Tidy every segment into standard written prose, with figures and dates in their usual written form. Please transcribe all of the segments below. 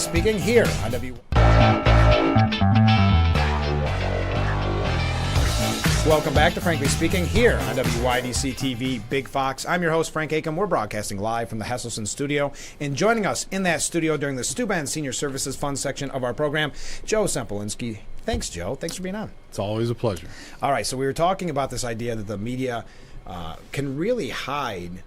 Speaking here on Welcome back to Frankly Speaking here on WYDC TV Big Fox. I'm your host, Frank Aiken. We're broadcasting live from the Hesselson studio. And joining us in that studio during the Steuben Senior Services Fund section of our program, Joe Sempolinski. Thanks, Joe. Thanks for being on. It's always a pleasure. All right, so we were talking about this idea that the media can really hide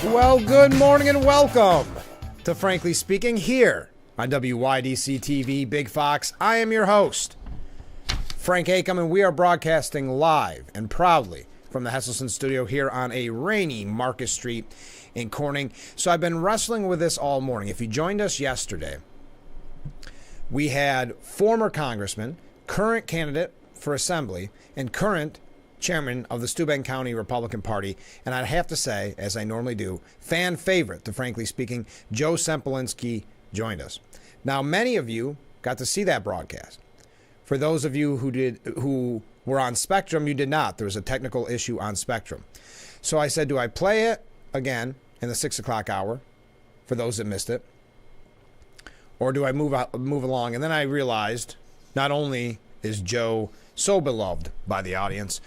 Well, good morning and welcome to Frankly Speaking here on WYDC TV Big Fox. I am your host, Frank Acom, and we are broadcasting live and proudly from the Hesselson studio here on a rainy Marcus Street in Corning. So I've been wrestling with this all morning. If you joined us yesterday, we had former congressman, current candidate for assembly, and current chairman of the Steuben County Republican Party, and I'd have to say, as I normally do, fan favorite to Frankly Speaking, Joe Sempolinski joined us. Now, many of you got to see that broadcast. For those of you who were on Spectrum, you did not. There was a technical issue on Spectrum. So I said, do I play it again in the 6 o'clock hour for those that missed it? Or do I move along? And then I realized not only is Joe so beloved by the audience,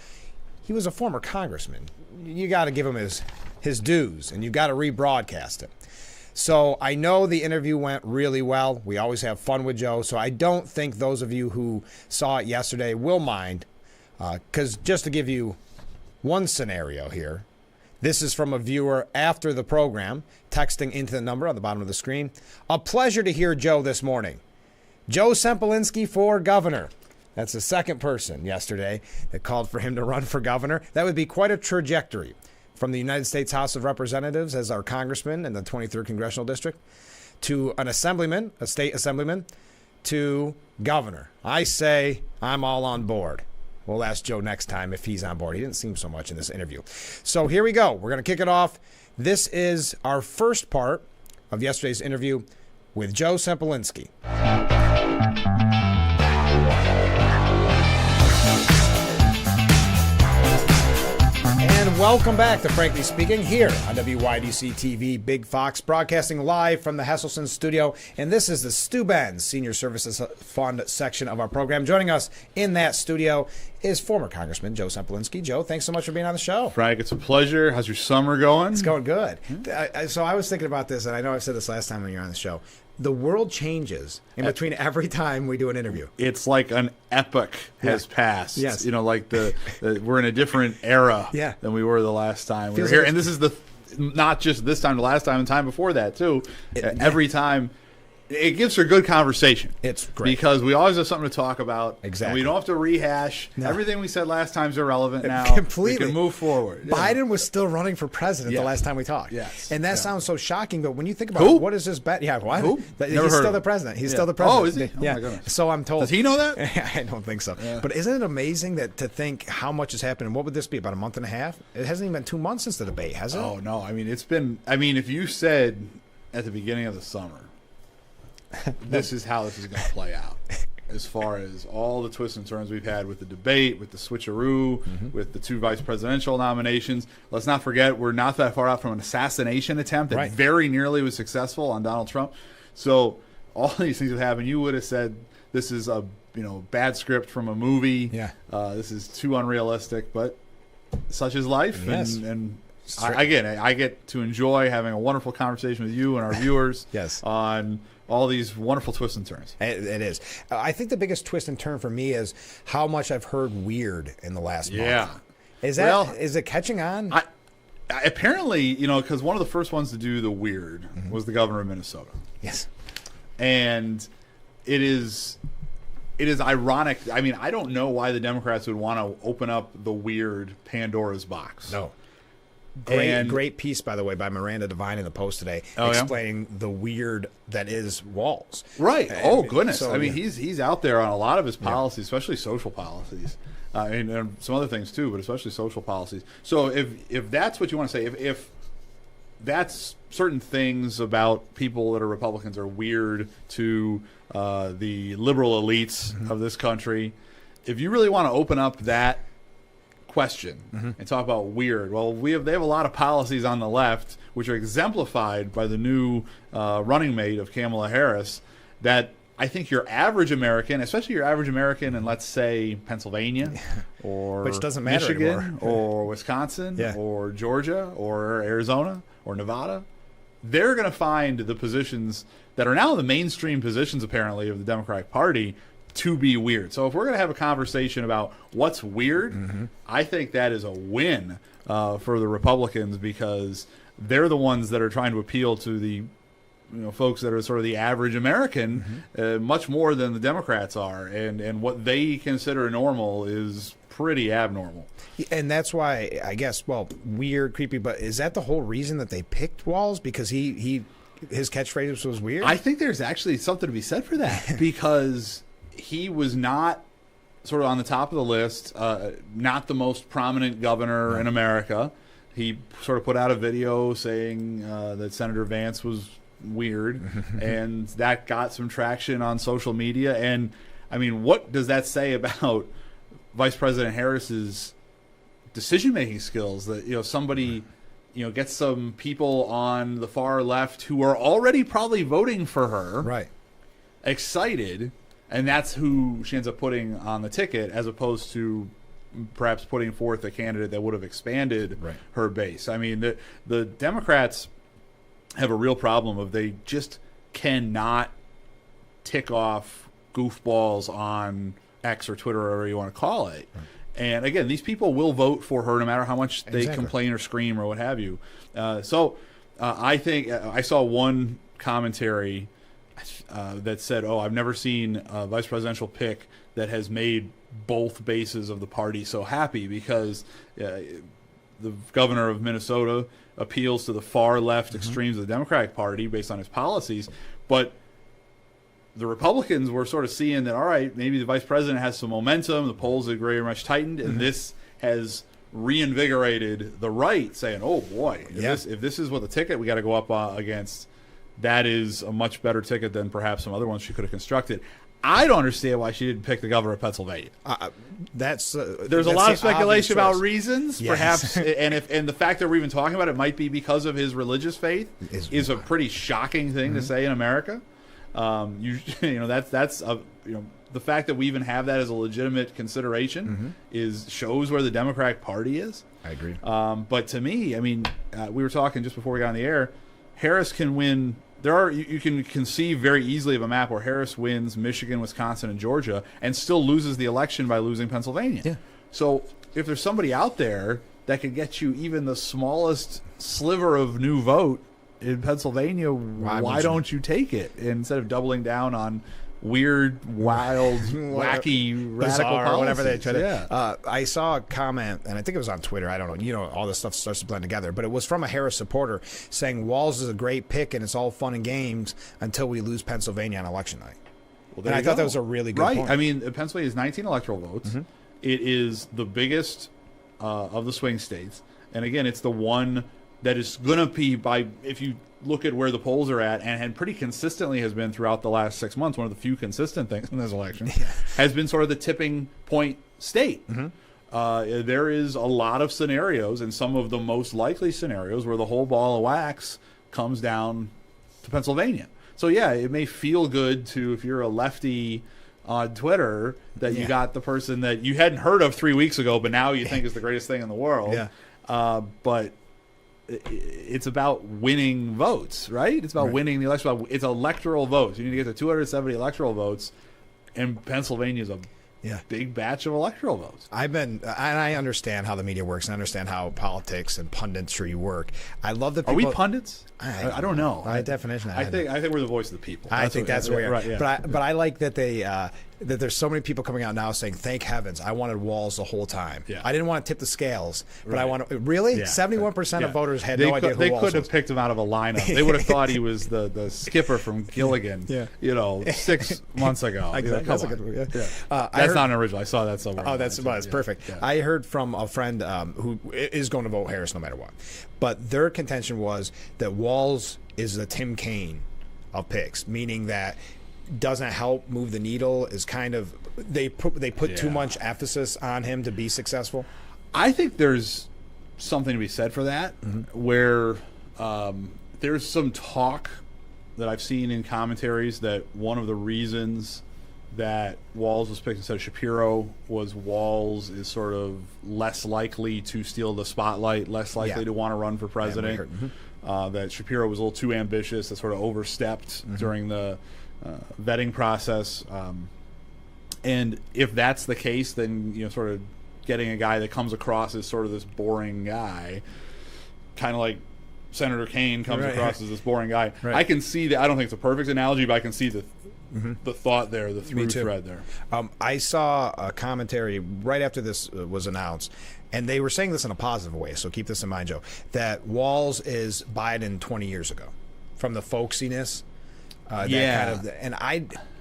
he was a former congressman. You got to give him his dues, and you got to rebroadcast it. So I know the interview went really well. We always have fun with Joe, so I don't think those of you who saw it yesterday will mind, because just to give you one scenario here, this is from a viewer after the program, texting into the number on the bottom of the screen. A pleasure to hear Joe this morning. Joe Sempolinski for governor. That's the second person yesterday that called for him to run for governor. That would be quite a trajectory from the United States House of Representatives as our congressman in the 23rd Congressional District to an assemblyman, a state assemblyman, to governor. I say I'm all on board. We'll ask Joe next time if he's on board. He didn't seem so much in this interview. So here we go. We're going to kick it off. This is our first part of yesterday's interview with Joe Sempolinski. And welcome back to Frankly Speaking here on WYDC TV Big Fox, broadcasting live from the Hesselson studio. And this is the Steuben Senior Services Fund section of our program. Joining us in that studio is former Congressman Joe Sempolinski. Joe, thanks so much for being on the show. Frank, it's a pleasure. How's your summer going? It's going good. So I was thinking about this, and I know I've said this last time when you were on the show. The world changes in between every time we do an interview. It's like an epoch has passed. Yes. You know, like we're in a different era than we were the last time we were here. And this is not just this time, the last time, and time before that, too. Every time. It gives for good conversation. It's great. Because we always have something to talk about. Exactly. And we don't have to rehash. No. Everything we said last time is irrelevant now. Completely. We can move forward. Biden was still running for president the last time we talked. Yes. And that sounds so shocking, but when you think about it, what is this bet? Yeah, what? Who? He's still the president. He's still the president. Oh, is he? Oh, my goodness. So I'm told. Does he know that? I don't think so. Yeah. But isn't it amazing that to think how much has happened? And what would this be, about a month and a half? It hasn't even been 2 months since the debate, has it? Oh, no. I mean, if you said at the beginning of the summer, this is how this is going to play out as far as all the twists and turns we've had with the debate, with the switcheroo, with the 2 vice presidential nominations. Let's not forget, we're not that far out from an assassination attempt that very nearly was successful on Donald Trump. So all these things have happened. You would have said this is a bad script from a movie. Yeah. This is too unrealistic, but such is life. Yes. And I get to enjoy having a wonderful conversation with you and our viewers on all these wonderful twists and turns. It is. I think the biggest twist and turn for me is how much I've heard weird in the last month. Is it catching on? Apparently, because one of the first ones to do the weird was the governor of Minnesota. Yes. And it is ironic. I mean, I don't know why the Democrats would want to open up the weird Pandora's box. No. Great piece, by the way, by Miranda Devine in the Post today, explaining the weird that is Walz. Right. Oh, goodness. So, I mean, he's out there on a lot of his policies, especially social policies, and some other things too, but especially social policies. So if that's what you want to say, if that's certain things about people that are Republicans are weird to the liberal elites of this country, if you really want to open up that question and talk about weird. Well, they have a lot of policies on the left which are exemplified by the new running mate of Kamala Harris that I think your average American, especially your average American in, let's say, Pennsylvania or which doesn't matter Michigan anymore. or Wisconsin or Georgia or Arizona or Nevada, they're going to find the positions that are now the mainstream positions, apparently, of the Democratic Party to be weird. So if we're going to have a conversation about what's weird, I think that is a win for the Republicans because they're the ones that are trying to appeal to the folks that are sort of the average American, much more than the Democrats are, and what they consider normal is pretty abnormal. And that's why, I guess, well, weird, creepy, but is that the whole reason that they picked Walz? Because his catchphrase was weird? I think there's actually something to be said for that, because he was not sort of on the top of the list, not the most prominent governor in America. He sort of put out a video saying that Senator Vance was weird, and that got some traction on social media. And, I mean, what does that say about Vice President Harris's decision-making skills? That somebody gets some people on the far left who are already probably voting for her, right, excited, and that's who she ends up putting on the ticket, as opposed to perhaps putting forth a candidate that would have expanded her base. I mean, the Democrats have a real problem of they just cannot tick off goofballs on X or Twitter or whatever you want to call it. Right. And again, these people will vote for her no matter how much they complain or scream or what have you. So I think I saw one commentary that said, I've never seen a vice presidential pick that has made both bases of the party so happy, because the governor of Minnesota appeals to the far left extremes of the Democratic Party based on his policies, but the Republicans were sort of seeing that, all right, maybe the vice president has some momentum, the polls are very much tightened, and this has reinvigorated the right, saying, oh boy, if this is what the ticket we got to go up against, that is a much better ticket than perhaps some other ones she could have constructed. I don't understand why she didn't pick the governor of Pennsylvania. There's a lot of speculation about reasons, perhaps, and the fact that we're even talking about it might be because of his religious faith is a pretty shocking thing to say in America. That's the fact that we even have that as a legitimate consideration shows where the Democratic Party is. I agree. But to me, I mean, we were talking just before we got on the air. Harris can win. You can conceive very easily of a map where Harris wins Michigan, Wisconsin, and Georgia, and still loses the election by losing Pennsylvania. Yeah. So if there's somebody out there that could get you even the smallest sliver of new vote in Pennsylvania, why don't you take it instead of doubling down on weird, wild, wacky, radical policies, whatever they try to. I saw a comment, and I think it was on Twitter. I don't know. All this stuff starts to blend together, but it was from a Harris supporter saying Walz is a great pick, and it's all fun and games until we lose Pennsylvania on election night. Well, and I thought that was a really good point. I mean, Pennsylvania is 19 electoral votes. It is the biggest of the swing states, and again, it's the one that is going to be, if you look at where the polls are at, and pretty consistently has been throughout the last 6 months, one of the few consistent things in this election, has been sort of the tipping point state. There is a lot of scenarios, and some of the most likely scenarios, where the whole ball of wax comes down to Pennsylvania. So yeah, it may feel good to, if you're a lefty on Twitter, that you got the person that you hadn't heard of 3 weeks ago, but now you think is the greatest thing in the world. But it's about winning votes, right? It's about winning the election. It's electoral votes. You need to get to 270 electoral votes, and Pennsylvania is a big batch of electoral votes. And I understand how the media works, and I understand how politics and punditry work. I love that. Are we pundits? I don't know. By definition, I think we're the voice of the people. I think that's where. Right, yeah. But I like that that there's so many people coming out now saying, "Thank heavens, I wanted Walz the whole time. Yeah. I didn't want to tip the scales, but I want to." Really, 71% of voters had no idea who Walz was. They couldn't have picked him out of a lineup. They would have thought he was the skipper from Gilligan. 6 months ago. Exactly. That's a good one. That's not an original. I saw that somewhere. Oh, that's perfect. Yeah. I heard from a friend who is going to vote Harris no matter what, but their contention was that Walz is the Tim Kaine of picks, meaning that doesn't help move the needle, is kind of they put too much emphasis on him to be successful. I think there's something to be said for that, where there's some talk that I've seen in commentaries that one of the reasons that Walz was picked instead of Shapiro was Walz is sort of less likely to steal the spotlight, less likely to want to run for president. That Shapiro was a little too ambitious, that sort of overstepped during the vetting process. And if that's the case, then sort of getting a guy that comes across as sort of this boring guy, kind of like Senator Kane comes Right. across as this boring guy. Right. I can see that. I don't think it's a perfect analogy, but I can see the thought there, the through Me too. thread there. I saw a commentary right after this was announced, and they were saying this in a positive way, so keep this in mind, Joe, that Walz is Biden 20 years ago from the folksiness. And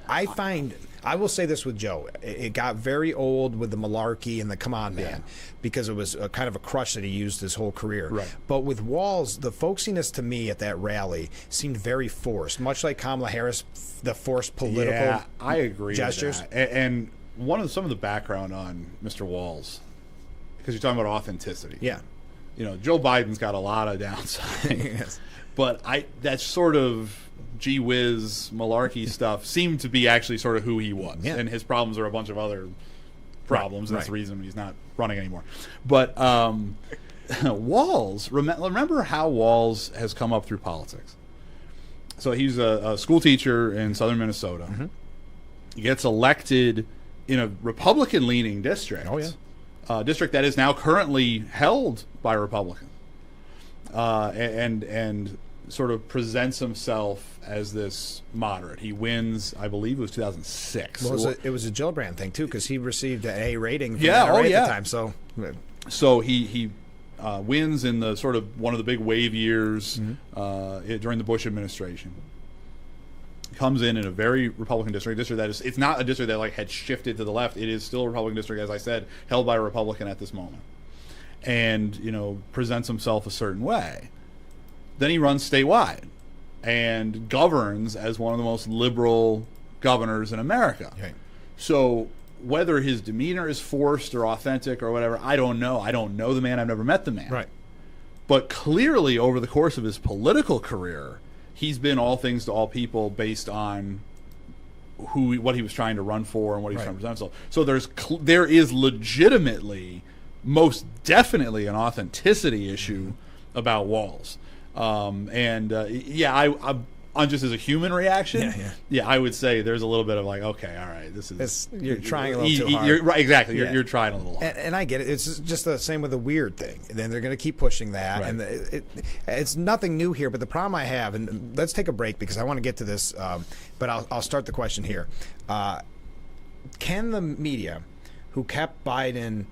I find, I will say this with Joe, it got very old with the malarkey and the come on man, because it was a kind of a crutch that he used his whole career. Right. But with Walz, the folksiness to me at that rally seemed very forced, much like Kamala Harris, the forced political I agree gestures. with that. And some of the background on Mr. Walz, because you're talking about authenticity. Yeah. Joe Biden's got a lot of downside. Yes. But that sort of gee whiz malarkey stuff seemed to be actually sort of who he was. Yeah. And his problems are a bunch of other problems. Right. That's the reason he's not running anymore. But Walz, remember how Walz has come up through politics. So he's a school teacher in southern Minnesota. Mm-hmm. He gets elected in a Republican-leaning district. Oh, yeah. District that is now currently held by Republicans. And sort of presents himself as this moderate. He wins, I believe it was 2006. Well, it was a Gillibrand thing, too, because he received an A rating from Yeah, NRA yeah. at the time. So he wins in the sort of one of the big wave years during the Bush administration. Comes in a very Republican district that is, it's not a district that had shifted to the left. It is still a Republican district, as I said, held by a Republican at this moment. And, presents himself a certain way. Then he runs statewide and governs as one of the most liberal governors in America. Okay. So whether his demeanor is forced or authentic or whatever, I don't know. I don't know the man. I've never met the man. Right. But clearly over the course of his political career, he's been all things to all people based on what he was trying to run for and what he was trying to present himself. So there is legitimately, most definitely, an authenticity issue about Walz. I'm just as a human reaction. Yeah, I would say there's a little bit of okay, all right, this is you're trying a little too hard. Right, exactly. You're trying a little hard. And I get it. It's just the same with the weird thing. And then they're going to keep pushing that, and it's nothing new here. But the problem I have, and let's take a break because I want to get to this. But I'll start the question here. Can the media, who kept Biden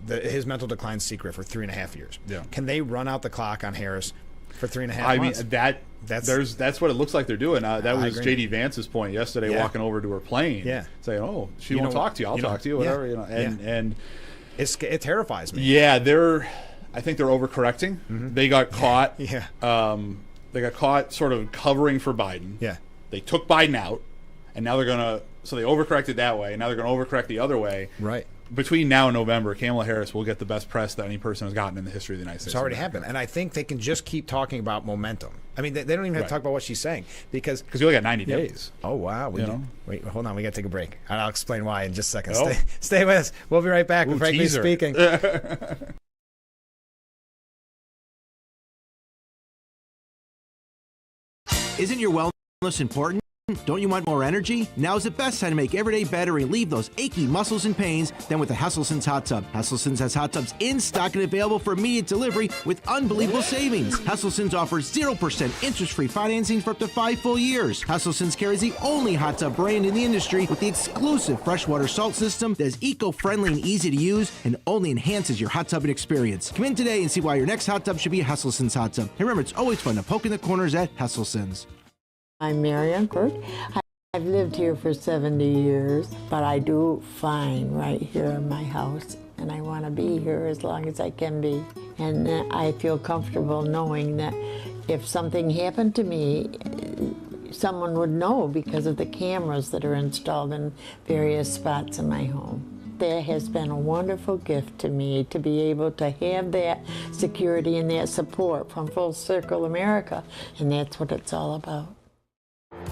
his mental decline secret for 3.5 years, can they run out the clock on Harris for 3.5 months? I mean, that's what it looks like they're doing. That was J.D. Vance's point yesterday, walking over to her plane, saying, "Oh, she won't talk to you. I'll talk to you, whatever." And it terrifies me. Yeah, I think they're overcorrecting. Mm-hmm. They got caught. They got caught sort of covering for Biden. Yeah, they took Biden out, and now they're gonna. So they overcorrected that way, and now they're going to overcorrect the other way. Right. Between now and November, Kamala Harris will get the best press that any person has gotten in the history of the United States. It's already happened. And I think they can just keep talking about momentum. I mean, they don't even have to talk about what she's saying. Because we only got 90 days. Oh, wow. Wait, hold on. We got to take a break. I'll explain why in just a second. Oh. Stay with us. We'll be right back with Frankly Speaking. Isn't your wellness important? Don't you want more energy? Now's the best time to make every day better and relieve those achy muscles and pains than with the Hesselson's Hot Tub. Hesselson's has hot tubs in stock and available for immediate delivery with unbelievable savings. Hesselson's offers 0% interest-free financing for up to 5 full years. Hesselson's carries the only hot tub brand in the industry with the exclusive freshwater salt system that is eco-friendly and easy to use and only enhances your hot tubbing experience. Come in today and see why your next hot tub should be a Hesselson's Hot Tub. And remember, it's always fun to poke in the corners at Hesselson's. I'm Marianne Kurt. I've lived here for 70 years, but I do fine right here in my house, and I want to be here as long as I can be. And I feel comfortable knowing that if something happened to me, someone would know because of the cameras that are installed in various spots in my home. That has been a wonderful gift to me to be able to have that security and that support from Full Circle America, and that's what it's all about.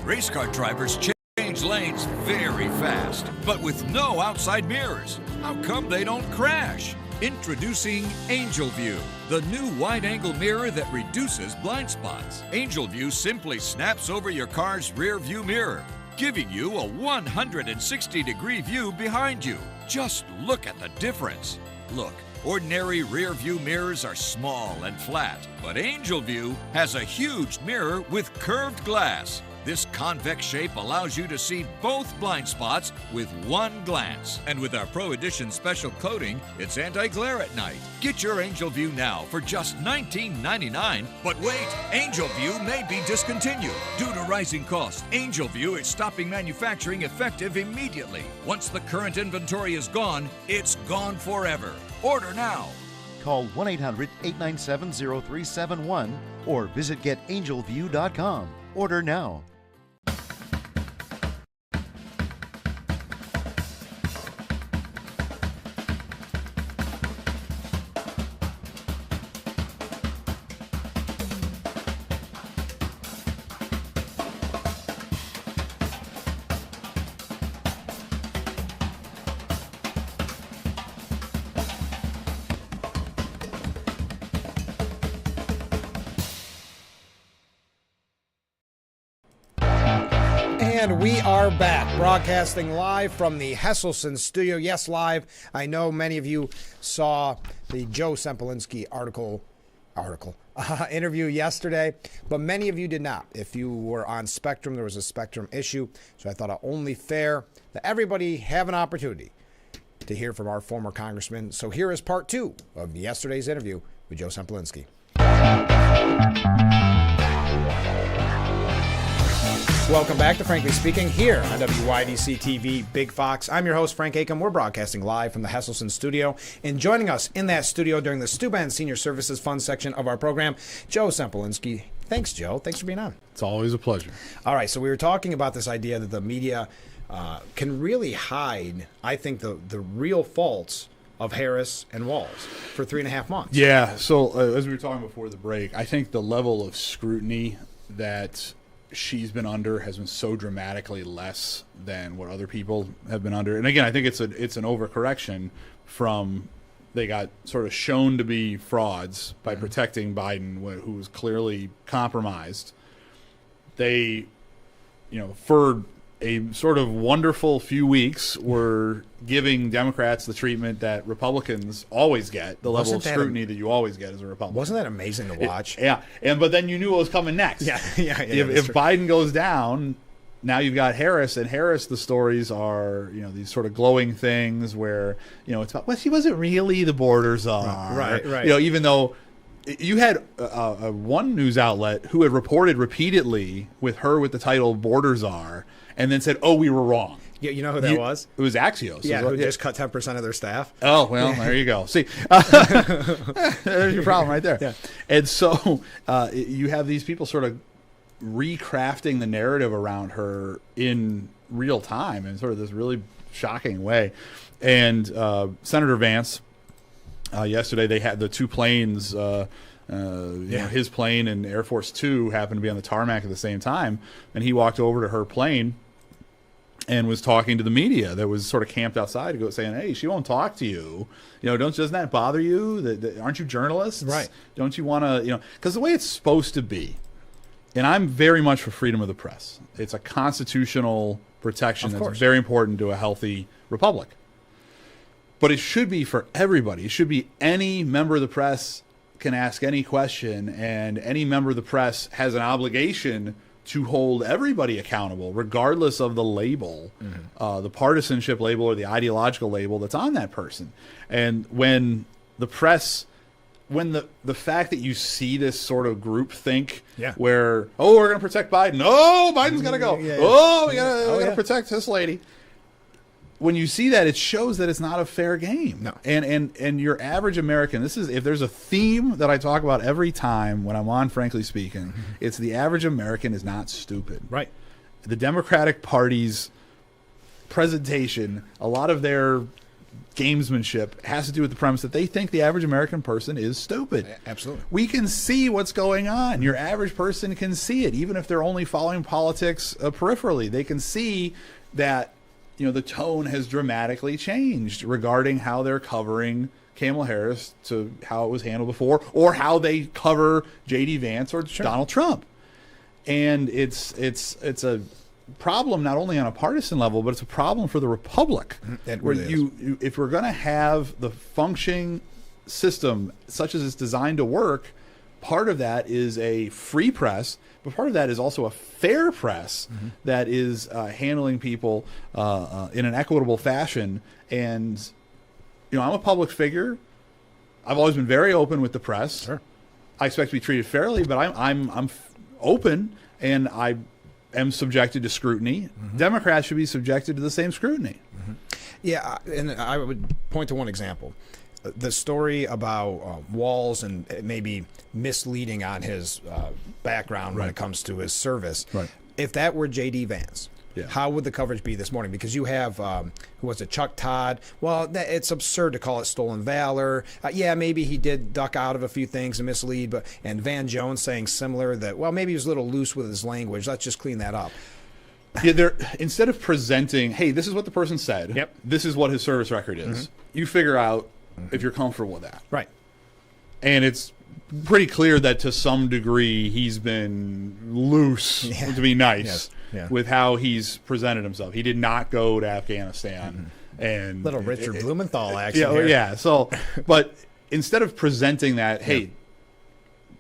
Race car drivers change lanes very fast, but with no outside mirrors. How come they don't crash? Introducing Angel View, the new wide-angle mirror that reduces blind spots. Angel View simply snaps over your car's rear view mirror, giving you a 160-degree view behind you. Just look at the difference. look. Ordinary rear view mirrors are small and flat, but Angel View has a huge mirror with curved glass. This convex shape allows you to see both blind spots with one glance. And with our Pro Edition special coating, it's anti-glare at night. Get your Angel View now for just $19.99. But wait, Angel View may be discontinued. Due to rising costs, Angel View is stopping manufacturing effective immediately. Once the current inventory is gone, it's gone forever. Order now. Call 1-800-897-0371 or visit getangelview.com. Order now. And we are back, broadcasting live from the Hesselson studio. Yes, live. I know many of you saw the Joe Sempolinski interview yesterday, but many of you did not. If you were on Spectrum, there was a Spectrum issue, so I thought it only fair that everybody have an opportunity to hear from our former congressman. So here is part 2 of yesterday's interview with Joe Sempolinski. Welcome back to Frankly Speaking here on WYDC TV Big Fox. I'm your host, Frank Acom. We're broadcasting live from the Hesselson studio. And joining us in that studio during the Steuben Senior Services Fund section of our program, Joe Sempolinski. Thanks, Joe. Thanks for being on. It's always a pleasure. All right, so we were talking about this idea that the media can really hide, I think, the real faults of Harris and Walz for 3.5 months. Yeah, so as we were talking before the break, I think the level of scrutiny that she's been under has been so dramatically less than what other people have been under. And again, I think it's an overcorrection from they got sort of shown to be frauds by protecting Biden, who was clearly compromised. They, for a sort of wonderful few weeks were giving Democrats the treatment that Republicans always get, the level of scrutiny that you always get as a Republican. Wasn't that amazing to watch? But then you knew what was coming next. If Biden goes down, now you've got Harris, and Harris, the stories are, these sort of glowing things where, it's about, well, she wasn't really the border czar. Right. Even though you had one news outlet who had reported repeatedly with her with the title border czar, and then said, "Oh, we were wrong." Yeah, you know who that was? It was Axios. Yeah, who just cut 10% of their staff. Oh, well, there you go. See, there's your problem right there. Yeah. And so you have these people sort of recrafting the narrative around her in real time in sort of this really shocking way. And Senator Vance, yesterday they had the two planes, his plane and Air Force Two happened to be on the tarmac at the same time, and he walked over to her plane and was talking to the media that was sort of camped outside, saying, "Hey, she won't talk to you. Doesn't that bother you? Aren't you journalists? Right? Don't you want to? Because the way it's supposed to be." And I'm very much for freedom of the press. It's a constitutional protection that's very important to a healthy republic. But it should be for everybody. It should be any member of the press can ask any question, and any member of the press has an obligation to hold everybody accountable, regardless of the label, the partisanship label or the ideological label that's on that person. And when the press... when the fact that you see this sort of groupthink where, we're going to protect Biden. Oh, Biden's got to go. Yeah. Oh, we got to protect this lady. When you see that, it shows that it's not a fair game. No. And your average American, if there's a theme that I talk about every time when I'm on Frankly Speaking, it's the average American is not stupid. Right. The Democratic Party's presentation, a lot of their gamesmanship has to do with the premise that they think the average American person is stupid. Absolutely. We can see what's going on. Your average person can see it, even if they're only following politics peripherally. They can see that the tone has dramatically changed regarding how they're covering Kamala Harris to how it was handled before, or how they cover J.D. Vance or Donald Trump. And it's a problem not only on a partisan level, but it's a problem for the republic. Where you, if we're going to have the functioning system such as it's designed to work, part of that is a free press, but part of that is also a fair press that is handling people in an equitable fashion. And I'm a public figure. I've always been very open with the press. Sure. I expect to be treated fairly, but I'm open, and I am subjected to scrutiny. Democrats should be subjected to the same scrutiny. Yeah, and I would point to one example. The story about Walz and maybe misleading on his background when it comes to his service. Right. If that were J.D. Vance, how would the coverage be this morning? Because you have, who was it, Chuck Todd? Well, it's absurd to call it stolen valor. Yeah, maybe he did duck out of a few things and mislead, and Van Jones saying similar that, well, maybe he was a little loose with his language. Let's just clean that up. Yeah, instead of presenting, hey, this is what the person said, this is what his service record is, you figure out if you're comfortable with that. Right. And it's pretty clear that to some degree he's been loose, to be nice, with how he's presented himself. He did not go to Afghanistan. And little Richard Blumenthal action here. Yeah. So, but instead of presenting that, hey,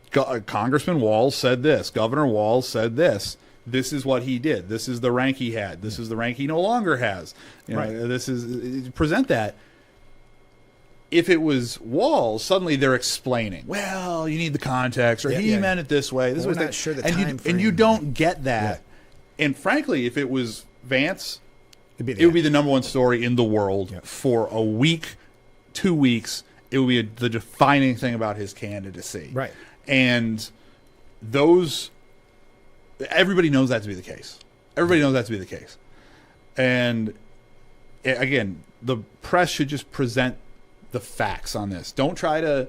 Congressman Walz said this, Governor Walz said this, this is what he did, this is the rank he had, this is the rank he no longer has. This is present that. If it was Walz, suddenly they're explaining. Well, you need the context, or he meant it this way. This was not sure the time frame. And you don't get that. And frankly, if it was Vance, it would be the number one story in the world for a week, 2 weeks. It would be the defining thing about his candidacy. Right. And everybody knows that to be the case. Everybody knows that to be the case. And again, the press should just present the facts on this. Don't try to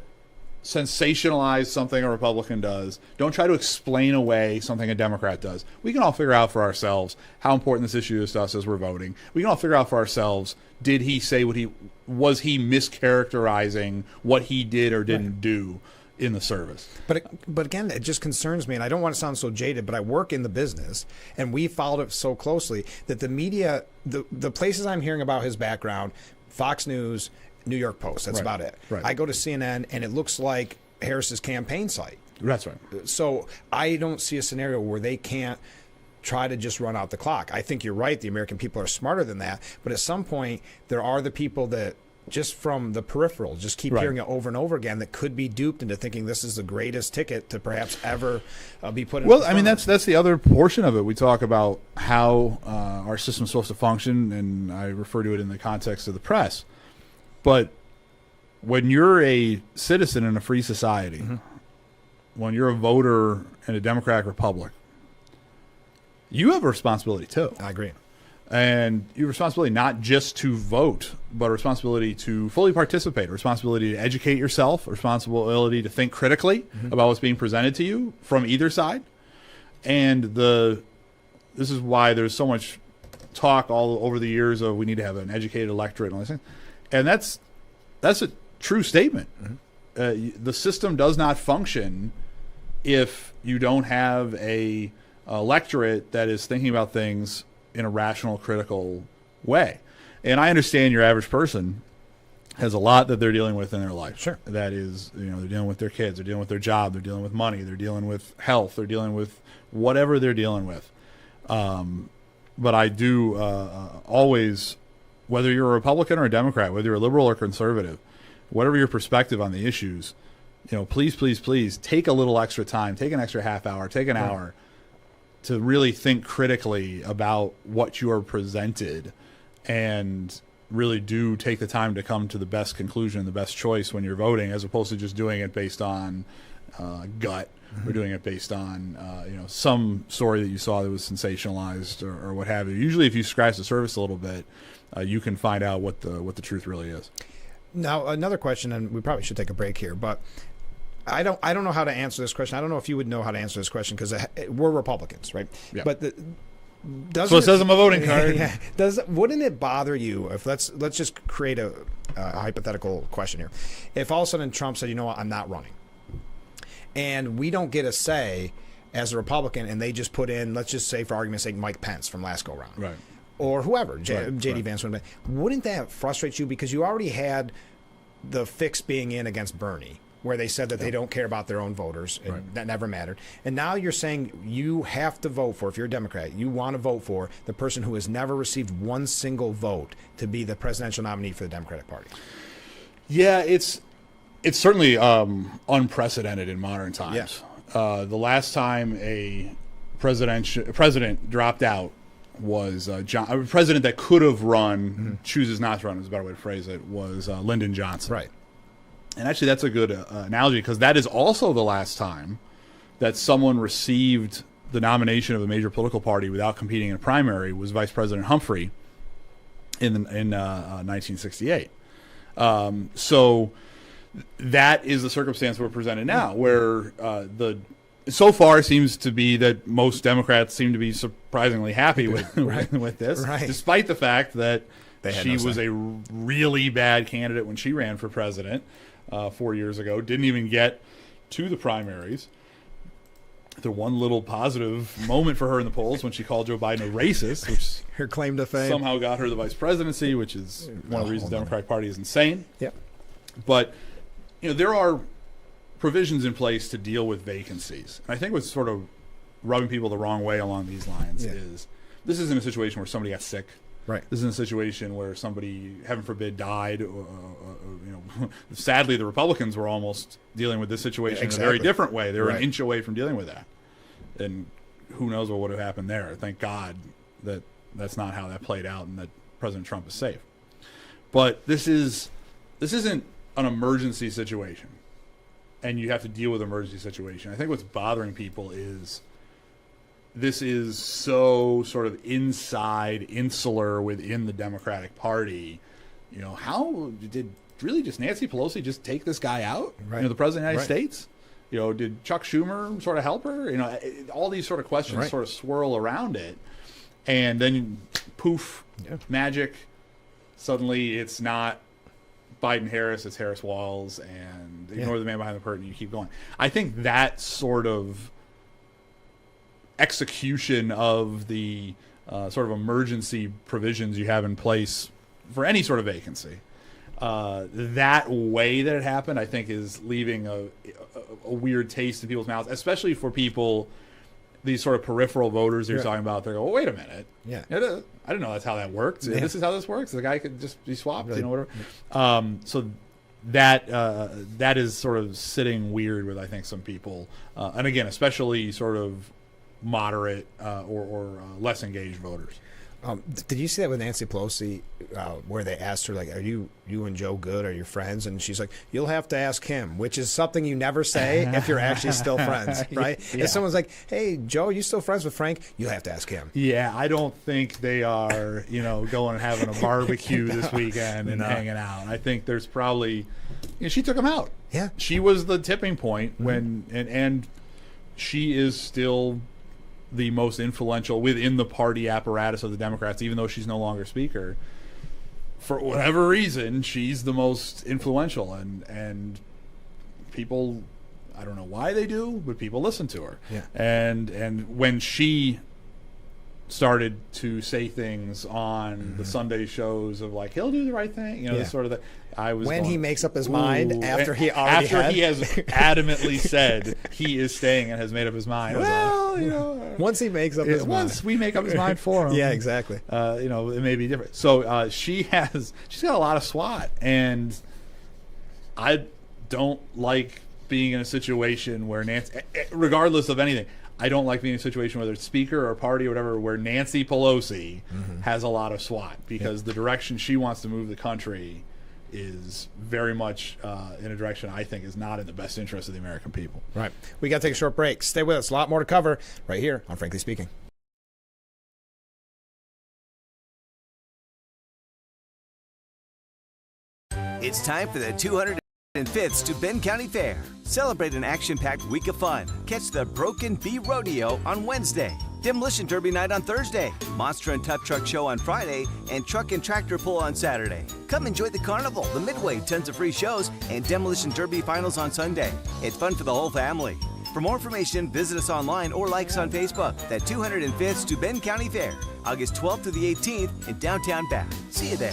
sensationalize something a Republican does. Don't try to explain away something a Democrat does. We can all figure out for ourselves how important this issue is to us as we're voting. We can all figure out for ourselves, did he say was he mischaracterizing what he did or didn't do in the service? But again, it just concerns me, and I don't want to sound so jaded, but I work in the business, and we followed it so closely that the media, the places I'm hearing about his background, Fox News, New York Post, that's about it. Right. I go to CNN, and it looks like Harris's campaign site. That's right. So I don't see a scenario where they can't try to just run out the clock. I think you're right. The American people are smarter than that. But at some point, there are the people that just from the peripheral, just keep hearing it over and over again, that could be duped into thinking this is the greatest ticket to perhaps ever be put in. Well, I mean, that's the other portion of it. We talk about how our system's supposed to function, and I refer to it in the context of the press. But when you're a citizen in a free society, when you're a voter in a democratic republic, you have a responsibility too. I agree. And you have a responsibility not just to vote, but a responsibility to fully participate, a responsibility to educate yourself, a responsibility to think critically about what's being presented to you from either side. And this is why there's so much talk all over the years of we need to have an educated electorate and all these things. And that's a true statement. The system does not function if you don't have a electorate that is thinking about things in a rational, critical way. And I understand your average person has a lot that they're dealing with in their life. Sure. That is, they're dealing with their kids, they're dealing with their job, they're dealing with money, they're dealing with health, they're dealing with whatever they're dealing with. But I do always, whether you're a Republican or a Democrat, whether you're a liberal or conservative, whatever your perspective on the issues, please, please, please take a little extra time, take an extra half hour, take an hour to really think critically about what you are presented, and really do take the time to come to the best conclusion, the best choice when you're voting, as opposed to just doing it based on gut. We're doing it based on some story that you saw that was sensationalized or what have you. Usually, if you scratch the surface a little bit, you can find out what the truth really is. Now, another question, and we probably should take a break here, but I don't know how to answer this question. I don't know if you would know how to answer this question, because we're Republicans, right? Yeah. But so it says on my voting card. Wouldn't it bother you if let's just create a hypothetical question here? If all of a sudden Trump said, you know what, I'm not running, and we don't get a say as a Republican and they just put in, let's just say for argument's sake, Mike Pence from last go round. Right. Or whoever, J.D. Vance. Wouldn't that frustrate you? Because you already had the fix being in against Bernie, where they said that they don't care about their own voters, and that never mattered. And now you're saying you have to vote for, if you're a Democrat, you want to vote for the person who has never received one single vote to be the presidential nominee for the Democratic Party. Yeah, it's certainly unprecedented in modern times. Yeah. The last time a president dropped out was a president that could have run, chooses not to run, is a better way to phrase it, was Lyndon Johnson. Right. And actually that's a good analogy, because that is also the last time that someone received the nomination of a major political party without competing in a primary was Vice President Humphrey in 1968. So that is the circumstance we're presented now, where so far it seems to be that most Democrats seem to be surprisingly happy with this, despite the fact that she was a really bad candidate when she ran for president 4 years ago, didn't even get to the primaries. The one little positive moment for her in the polls when she called Joe Biden a racist, which her claim to fame somehow got her the vice presidency, which is one of the reasons the Democratic Party is insane. Yep. But there are provisions in place to deal with vacancies. And I think what's sort of rubbing people the wrong way along these lines is this isn't a situation where somebody got sick. Right. This isn't a situation where somebody, heaven forbid, died. Sadly, the Republicans were almost dealing with this situation in a very different way. They were an inch away from dealing with that. And who knows what would have happened there. Thank God that that's not how that played out and that President Trump is safe. But this isn't an emergency situation. And you have to deal with an emergency situation. I think what's bothering people is this is so sort of insular within the Democratic Party. How did really just Nancy Pelosi just take this guy out? Right. The president of the United States? Did Chuck Schumer sort of help her? All these sort of questions sort of swirl around it. And then poof, magic. Suddenly it's not Biden-Harris, it's Harris-Walz, and ignore the man behind the curtain, you keep going. I think that sort of execution of the sort of emergency provisions you have in place for any sort of vacancy, that way that it happened, I think is leaving a weird taste in people's mouths, especially for people, these sort of peripheral voters you're talking about. They go, well, wait a minute. Yeah. I didn't know that's how that worked. Yeah. This is how this works. The guy could just be swapped, whatever. So that is sort of sitting weird with, I think, some people. And again, especially sort of moderate or less engaged voters. Did you see that with Nancy Pelosi, where they asked her, like, are you and Joe good? Are you friends? And she's like, you'll have to ask him, which is something you never say if you're actually still friends, right? If someone's like, hey, Joe, are you still friends with Frank? You'll have to ask him. Yeah, I don't think they are, going and having a barbecue this weekend and hanging out. I think there's probably, she took him out. Yeah. She was the tipping point when, and she is still the most influential within the party apparatus of the Democrats, even though she's no longer speaker. For whatever reason, she's the most influential, and people, I don't know why they do, but people listen to her. Yeah. And when she started to say things on the Sunday shows of like, he'll do the right thing, this sort of thing. He makes up his mind after he already he has adamantly said he is staying and has made up his mind. Well, once he makes up his mind. Once we make up his mind for him. Yeah, exactly. It may be different. So she's got a lot of SWAT, and I don't like being in a situation where Nancy, regardless of anything, I don't like being in a situation, whether it's speaker or party or whatever, where Nancy Pelosi has a lot of SWAT, because the direction she wants to move the country is very much in a direction I think is not in the best interest of the American people. Right. We got to take a short break. Stay with us. A lot more to cover right here on Frankly Speaking. It's time for the 205th Steuben County Fair. Celebrate an action-packed week of fun. Catch the Broken Bee Rodeo on Wednesday, Demolition Derby Night on Thursday, Monster and Tough Truck Show on Friday, and Truck and Tractor Pull on Saturday. Come enjoy the carnival, the Midway, tons of free shows, and Demolition Derby finals on Sunday. It's fun for the whole family. For more information, visit us online or like us on Facebook. That 205th to Bend County Fair, August 12th to the 18th in downtown Bath. See you there.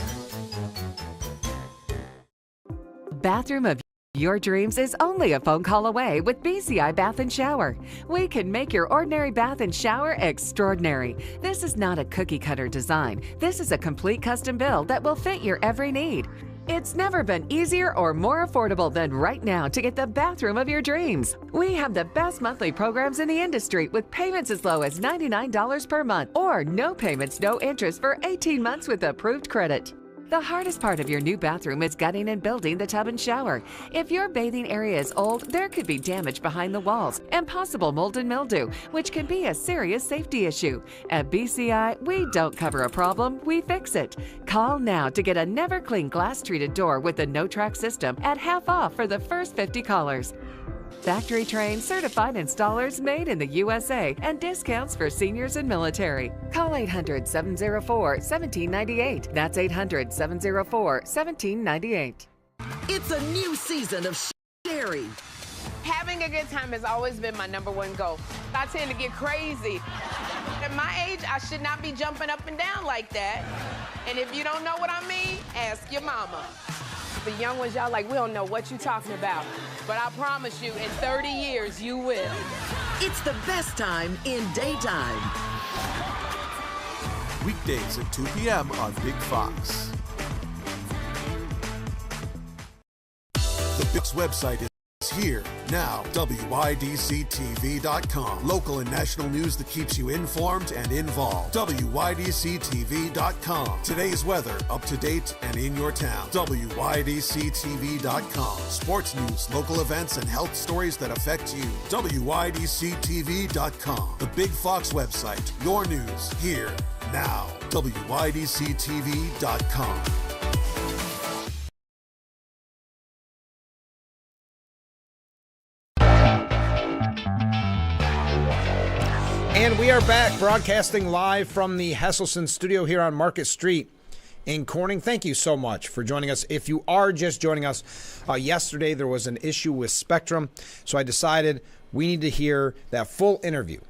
Bathroom of your dreams is only a phone call away with BCI Bath and Shower. We can make your ordinary bath and shower extraordinary. This is not a cookie cutter design. This is a complete custom build that will fit your every need. It's never been easier or more affordable than right now to get the bathroom of your dreams. We have the best monthly programs in the industry with payments as low as $99 per month or no payments, no interest for 18 months with approved credit. The hardest part of your new bathroom is gutting and building the tub and shower. If your bathing area is old, there could be damage behind the walls and possible mold and mildew, which can be a serious safety issue. At BCI, we don't cover a problem, we fix it. Call now to get a never clean glass treated door with the no-track system at half off for the first 50 callers. Factory trained, certified installers made in the USA and discounts for seniors and military. Call 800-704-1798. That's 800-704-1798. It's a new season of Sherry. Having a good time has always been my number one goal. I tend to get crazy. At my age, I should not be jumping up and down like that. And if you don't know what I mean, ask your mama. The young ones, y'all like, we don't know what you're talking about. But I promise you, in 30 years, you will. It's the best time in daytime. Weekdays at 2 p.m. on Big Fox. The Big's website is here now. WYDCTV.com. Local and national news that keeps you informed and involved. WYDCTV.com. Today's weather, up to date and in your town. WYDCTV.com. Sports news, local events, and health stories that affect you. WYDCTV.com. The Big Fox website. Your news here now. WYDCTV.com. And we are back, broadcasting live from the Hesselson studio here on Market Street in Corning. Thank you so much for joining us. If you are just joining us, yesterday there was an issue with Spectrum, so I decided we need to hear that full interview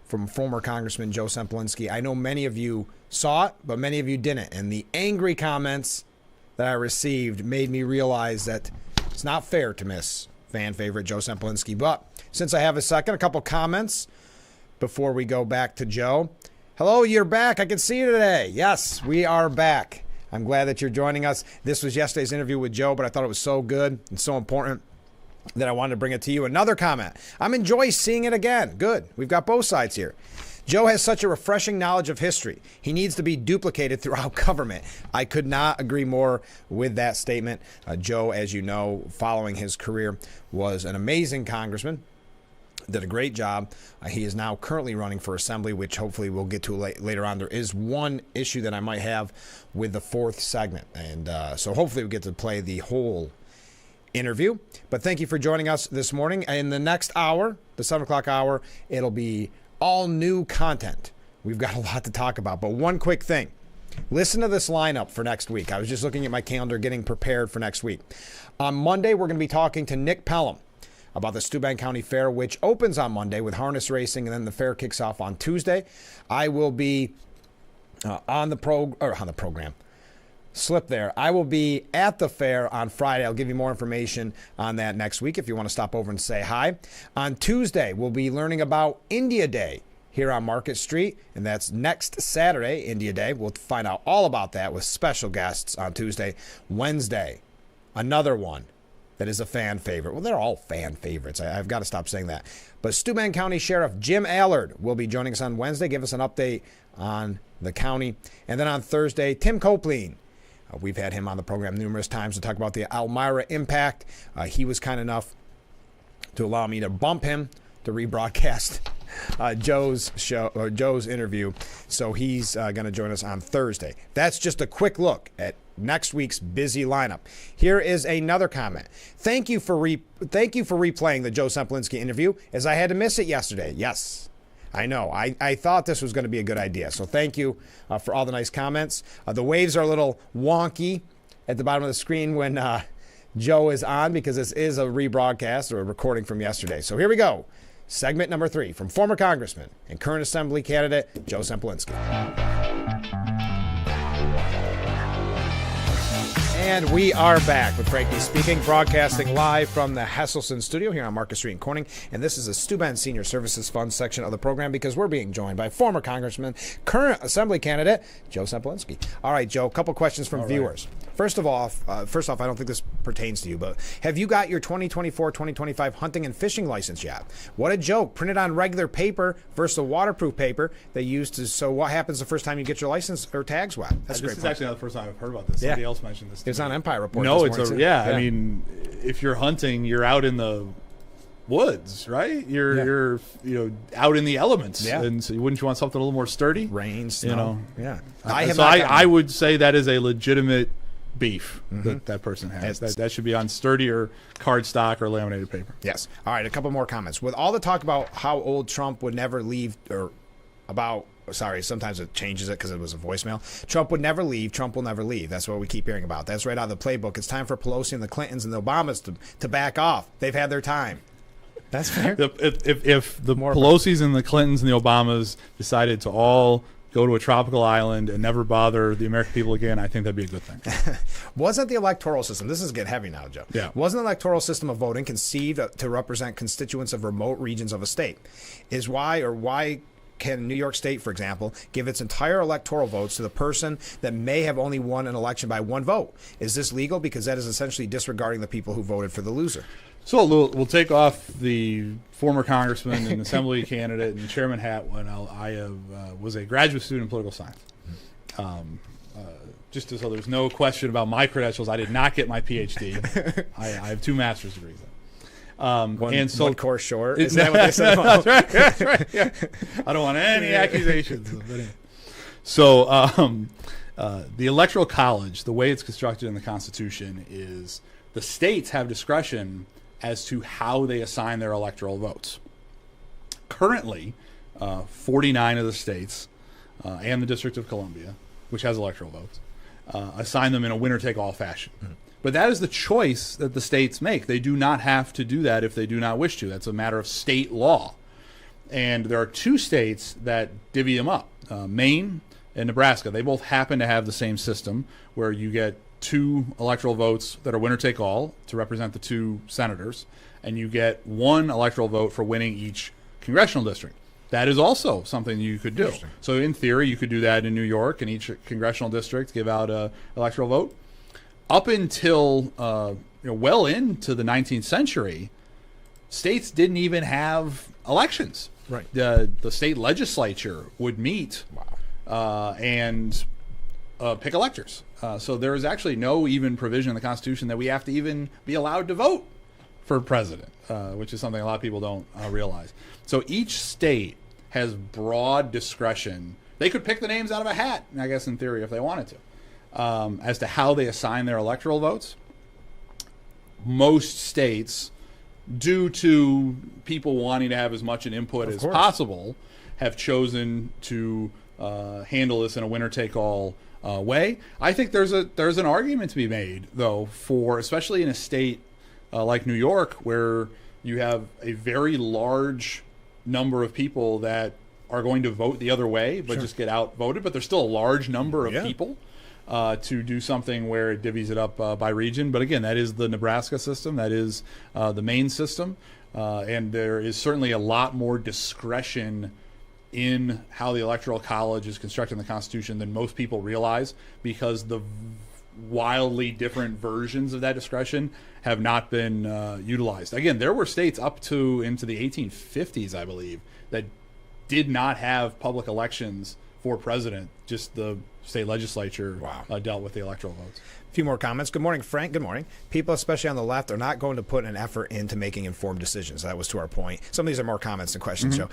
from former Congressman Joe Semplinsky. I know many of you saw it, but many of you didn't. And the angry comments that I received made me realize that it's not fair to miss fan favorite Joe Semplinsky. But since I have a second, a couple comments before we go back to Joe. Hello, you're back. I can see you today. Yes, we are back. I'm glad that you're joining us. This was yesterday's interview with Joe, but I thought it was so good and so important that I wanted to bring it to you. Another comment. I'm enjoying seeing it again. Good. We've got both sides here. Joe has such a refreshing knowledge of history. He needs to be duplicated throughout government. I could not agree more with that statement. Joe, as you know, following his career, was an amazing congressman. Did a great job. He is now currently running for assembly, which hopefully we'll get to later on. There is one issue that I might have with the fourth segment, and so hopefully we get to play the whole interview. But thank you for joining us this morning. In the next hour, the 7 o'clock hour, it'll be all new content. We've got a lot to talk about, but one quick thing. Listen to this lineup for next week. I was just looking at my calendar, getting prepared for next week. On Monday, we're going to be talking to Nick Pelham about the Steuben County Fair, which opens on Monday with harness racing, and then the fair kicks off on Tuesday. I will be on the program. Slip there. I will be at the fair on Friday. I'll give you more information on that next week if you want to stop over and say hi. On Tuesday, we'll be learning about India Day here on Market Street, and that's next Saturday, India Day. We'll find out all about that with special guests on Tuesday. Wednesday, another one that is a fan favorite. Well, they're all fan favorites. I've got to stop saying that. But Steuben County Sheriff Jim Allard will be joining us on Wednesday, give us an update on the county. And then on Thursday, Tim Copeland. We've had him on the program numerous times to talk about the Elmira impact. He was kind enough to allow me to bump him to rebroadcast Joe's interview. So he's going to join us on Thursday. That's just a quick look at next week's busy lineup. Here is another comment. Thank you for replaying the Joe Semplinsky interview, as I had to miss it yesterday. Yes, I know. I thought this was going to be a good idea. So thank you for all the nice comments. The waves are a little wonky at the bottom of the screen when Joe is on because this is a rebroadcast or a recording from yesterday. So here we go. Segment number 3 from former Congressman and current Assembly candidate Joe Sempolinski. And we are back with Frankie Speaking, broadcasting live from the Hesselson studio here on Market Street in Corning. And this is the Steuben Senior Services Fund section of the program because we're being joined by former Congressman, current Assembly candidate, Joe Sempolinski. All right, Joe, a couple questions from viewers. First off, I don't think this pertains to you, but have you got your 2024-2025 hunting and fishing license yet? What a joke. Printed on regular paper versus the waterproof paper they used to. So what happens the first time you get your license or tags wet? That's this is actually not the first time I've heard about this. Somebody else mentioned this. It's on Empire Report. No, I mean, if you're hunting, you're out in the woods, right? You're out in the elements, and so wouldn't you want something a little more sturdy? Rain, snow. I would say that is a legitimate beef that person has. That should be on sturdier cardstock or laminated paper. Yes. All right, a couple more comments. With all the talk about how old Trump would never leave, or about, sorry, sometimes it changes it because it was a voicemail. Trump would never leave. Trump will never leave. That's what we keep hearing about. That's right out of the playbook. It's time for Pelosi and the Clintons and the Obamas to back off. They've had their time. That's fair. If the Pelosi's and the Clintons and the Obamas decided to all go to a tropical island and never bother the American people again, I think that'd be a good thing. Wasn't the electoral system, this is getting heavy now, Joe. Yeah. Wasn't the electoral system of voting conceived to represent constituents of remote regions of a state? Why can New York State, for example, give its entire electoral votes to the person that may have only won an election by one vote? Is this legal? Because that is essentially disregarding the people who voted for the loser. So we'll take off the former congressman and assembly candidate and chairman hat when I was a graduate student in political science. Just so there's no question about my credentials, I did not get my PhD. I have 2 master's degrees. One course short. Isn't that what they said? That's right. Yeah. I don't want any accusations. So the Electoral College, the way it's constructed in the Constitution, is the states have discretion as to how they assign their electoral votes. Currently, 49 of the states and the District of Columbia, which has electoral votes, assign them in a winner-take-all fashion. But that is the choice that the states make. They do not have to do that if they do not wish to. That's a matter of state law. And there are 2 states that divvy them up, Maine and Nebraska. They both happen to have the same system where you get 2 electoral votes that are winner-take-all to represent the 2 senators, and you get 1 electoral vote for winning each congressional district. That is also something you could do. So in theory, you could do that in New York, and each congressional district give out an electoral vote. Up until well into the 19th century, states didn't even have elections. Right. The state legislature would meet and pick electors. So there is actually no even provision in the Constitution that we have to even be allowed to vote for president, which is something a lot of people don't realize. So each state has broad discretion. They could pick the names out of a hat, I guess, in theory, if they wanted to, as to how they assign their electoral votes. Most states, due to people wanting to have as much an input as possible, have chosen to handle this in a winner-take-all way. I think there's an argument to be made, though, for especially in a state like New York, where you have a very large number of people that are going to vote the other way, but just get outvoted. But there's still a large number of people to do something where it divvies it up by region. But again, that is the Nebraska system. That is the Maine system. And there is certainly a lot more discretion in how the Electoral College is constructed in the Constitution than most people realize, because the wildly different versions of that discretion have not been utilized. Again, there were states up to into the 1850s, I believe, that did not have public elections for president. Just the state legislature dealt with the electoral votes. A few more comments. Good morning, Frank. Good morning. People, especially on the left, are not going to put an effort into making informed decisions. That was to our point. Some of these are more comments than questions, Joe.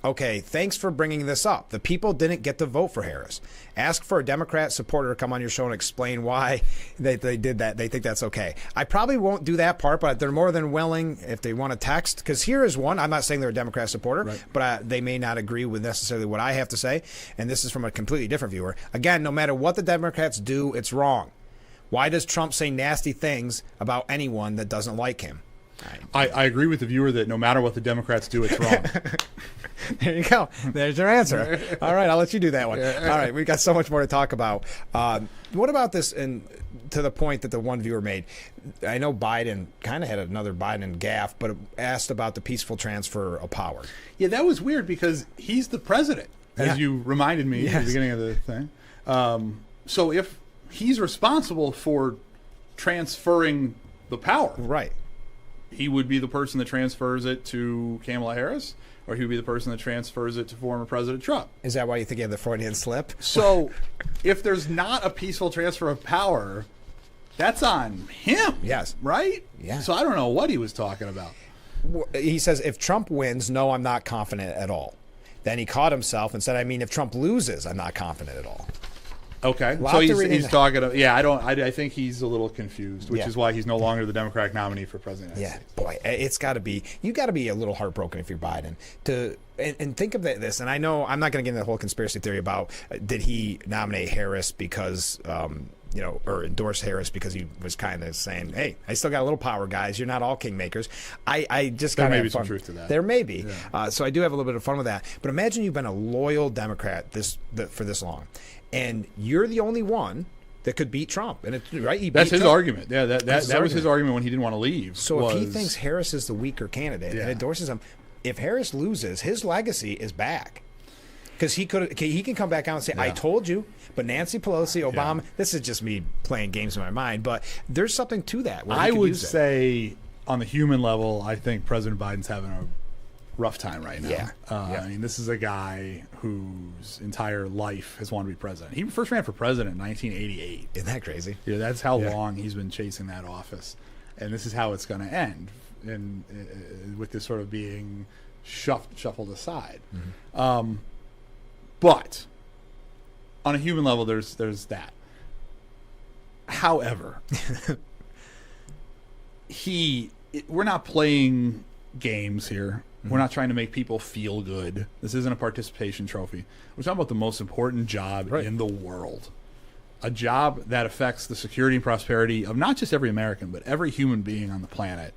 Okay, thanks for bringing this up. The people didn't get to vote for Harris. Ask for a Democrat supporter to come on your show and explain why they did that. They think that's okay. I probably won't do that part, but they're more than willing if they want to text. Because here is one. I'm not saying they're a Democrat supporter, but they may not agree with necessarily what I have to say. And this is from a completely different viewer. Again, no matter what the Democrats do, it's wrong. Why does Trump say nasty things about anyone that doesn't like him? I agree with the viewer that no matter what the Democrats do, it's wrong. There you go. There's your answer. All right, I'll let you do that one. All right, we've got so much more to talk about. What about this, and to the point that the one viewer made? I know Biden kind of had another Biden gaffe, but asked about the peaceful transfer of power. Yeah, that was weird because he's the president, as you reminded me at the beginning of the thing. So if he's responsible for transferring the power, right, he would be the person that transfers it to Kamala Harris, or he would be the person that transfers it to former President Trump. Is that why you think he had the Freudian slip? So if there's not a peaceful transfer of power, that's on him. Yes. Right? Yeah. So I don't know what he was talking about. He says, if Trump wins, no, I'm not confident at all. Then he caught himself and said, I mean, if Trump loses, I'm not confident at all. Okay, so he's talking. I think he's a little confused, which is why he's no longer the Democratic nominee for president. Yeah, boy, it's got to be. You got to be a little heartbroken if you're Biden and think of this. And I know I'm not going to get into the whole conspiracy theory about did he nominate Harris because or endorse Harris because he was kind of saying, hey, I still got a little power, guys. You're not all kingmakers. I just got to have fun. There may be some truth to that. There may be. Yeah. So I do have a little bit of fun with that. But imagine you've been a loyal Democrat for this long, and you're the only one that could beat Trump. And that's his argument. Yeah, that was his argument when he didn't want to leave. So if he thinks Harris is the weaker candidate and endorses him, if Harris loses, his legacy is back. Because he can come back out and say, I told you. But Nancy Pelosi, Obama, this is just me playing games in my mind, but there's something to that. I would say on the human level, I think President Biden's having a rough time right now. Yeah. I mean, this is a guy whose entire life has wanted to be president. He first ran for president in 1988. Isn't that crazy? Yeah, that's how long he's been chasing that office. And this is how it's going to end, and with this sort of being shuffled aside. Mm-hmm. But on a human level, there's that. However, we're not playing games here. Mm-hmm. We're not trying to make people feel good. This isn't a participation trophy. We're talking about the most important job in the world. A job that affects the security and prosperity of not just every American, but every human being on the planet.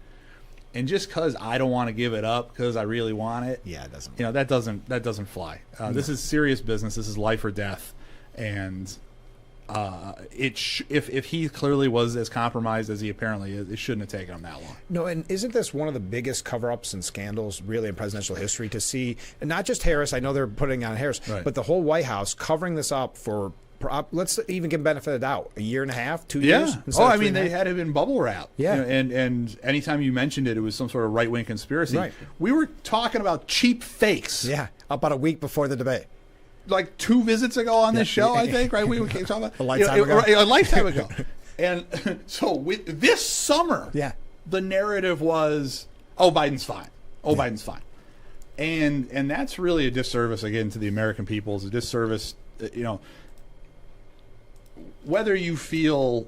And just because I don't want to give it up because I really want it, it doesn't. That doesn't fly. This is serious business. This is life or death, and if he clearly was as compromised as he apparently is, it shouldn't have taken him that long. No, and isn't this one of the biggest cover-ups and scandals really in presidential history to see, and not just Harris? I know they're putting on Harris, but the whole White House covering this up for. Let's even give benefit of the doubt. A year and a half, 2 years? Oh, I mean, they had it in bubble wrap. Yeah. And anytime you mentioned it, it was some sort of right-wing conspiracy. Right. We were talking about cheap fakes. Yeah, about a week before the debate. Like 2 visits ago on this show, I think, right? We were talking about a lifetime ago. A lifetime ago. And so with this summer, the narrative was, oh, Biden's fine. Oh, Biden's fine. And that's really a disservice, again, to the American people. It's a disservice, whether you feel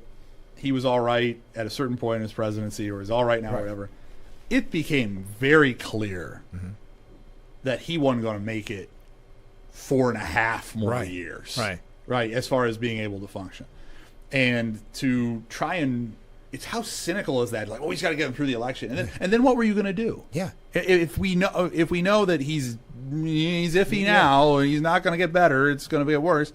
he was all right at a certain point in his presidency or is all right now or whatever, it became very clear that he wasn't going to make it 4.5 more years. Right, as far as being able to function. And to try and it's how cynical is that? Like, oh, he's got to get him through the election. And then what were you going to do? Yeah. If we know that he's iffy now, he's not going to get better, it's going to get worse.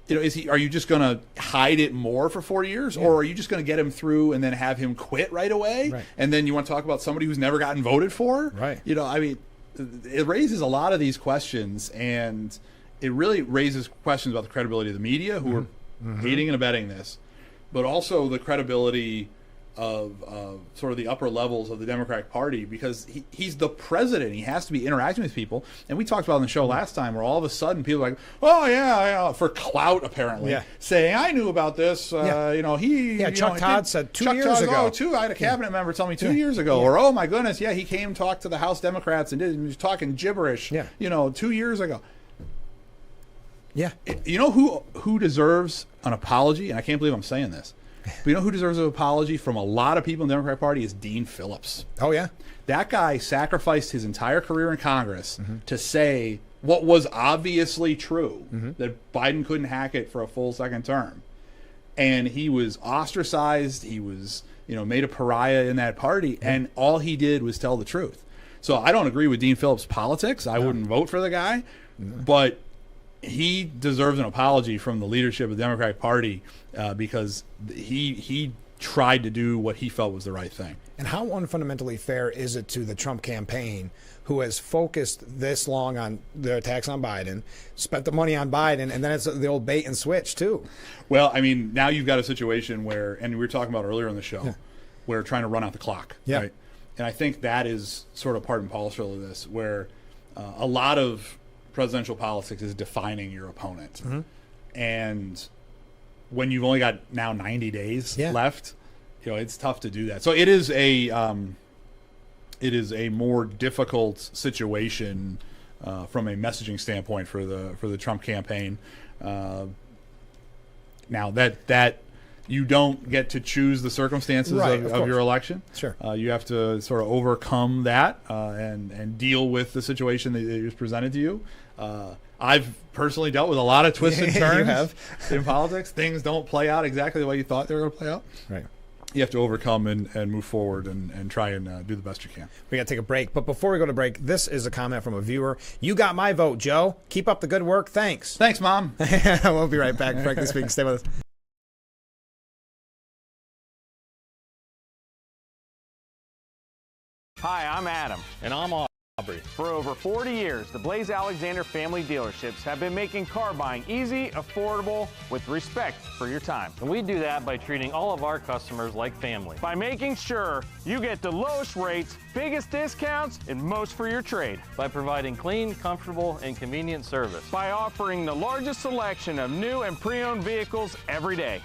Are you just going to hide it more for 4 years, or are you just going to get him through and then have him quit right away? Right. And then you want to talk about somebody who's never gotten voted for? Right. I mean, it raises a lot of these questions, and it really raises questions about the credibility of the media, who are aiding and abetting this, but also the credibility of sort of the upper levels of the Democratic Party, because he's the president. He has to be interacting with people. And we talked about on the show last time where all of a sudden people are like, oh, yeah, for clout, apparently, saying, I knew about this. Chuck Todd said 2 years ago. I had a cabinet member tell me 2 years ago. Or, oh, my goodness, he came and talked to the House Democrats and he was talking gibberish, 2 years ago. Yeah. You know who deserves an apology? And I can't believe I'm saying this. But you know who deserves an apology from a lot of people in the Democratic Party is Dean Phillips. Oh, yeah? That guy sacrificed his entire career in Congress to say what was obviously true, that Biden couldn't hack it for a full second term. and he was ostracized. He was, made a pariah in that party, and all he did was tell the truth. So I don't agree with Dean Phillips' politics. I wouldn't vote for the guy, but he deserves an apology from the leadership of the Democratic Party because he tried to do what he felt was the right thing. And how unfundamentally fair is it to the Trump campaign, who has focused this long on their attacks on Biden, spent the money on Biden, and then it's the old bait and switch, too? Well, I mean, now you've got a situation where, and we were talking about earlier in the show, where trying to run out the clock. Yeah. Right? And I think that is sort of part and parcel of this, where a lot of presidential politics is defining your opponent. And when you've only got now 90 days left, it's tough to do that. So it is a more difficult situation from a messaging standpoint for the Trump campaign. Now that you don't get to choose the circumstances of your election. Sure. You have to sort of overcome that and deal with the situation that is presented to you. I've personally dealt with a lot of twists and turns in politics. Things don't play out exactly the way you thought they were going to play out. Right. You have to overcome and move forward and try and do the best you can. We got to take a break. But before we go to break, this is a comment from a viewer. You got my vote, Joe. Keep up the good work. Thanks. Thanks, Mom. We'll be right back. Frankly Speaking, stay with us. Hi, I'm Adam. And I'm Aubrey. For over 40 years, the Blaze Alexander family dealerships have been making car buying easy, affordable, with respect for your time. And we do that by treating all of our customers like family. By making sure you get the lowest rates, biggest discounts, and most for your trade. By providing clean, comfortable, and convenient service. By offering the largest selection of new and pre-owned vehicles every day.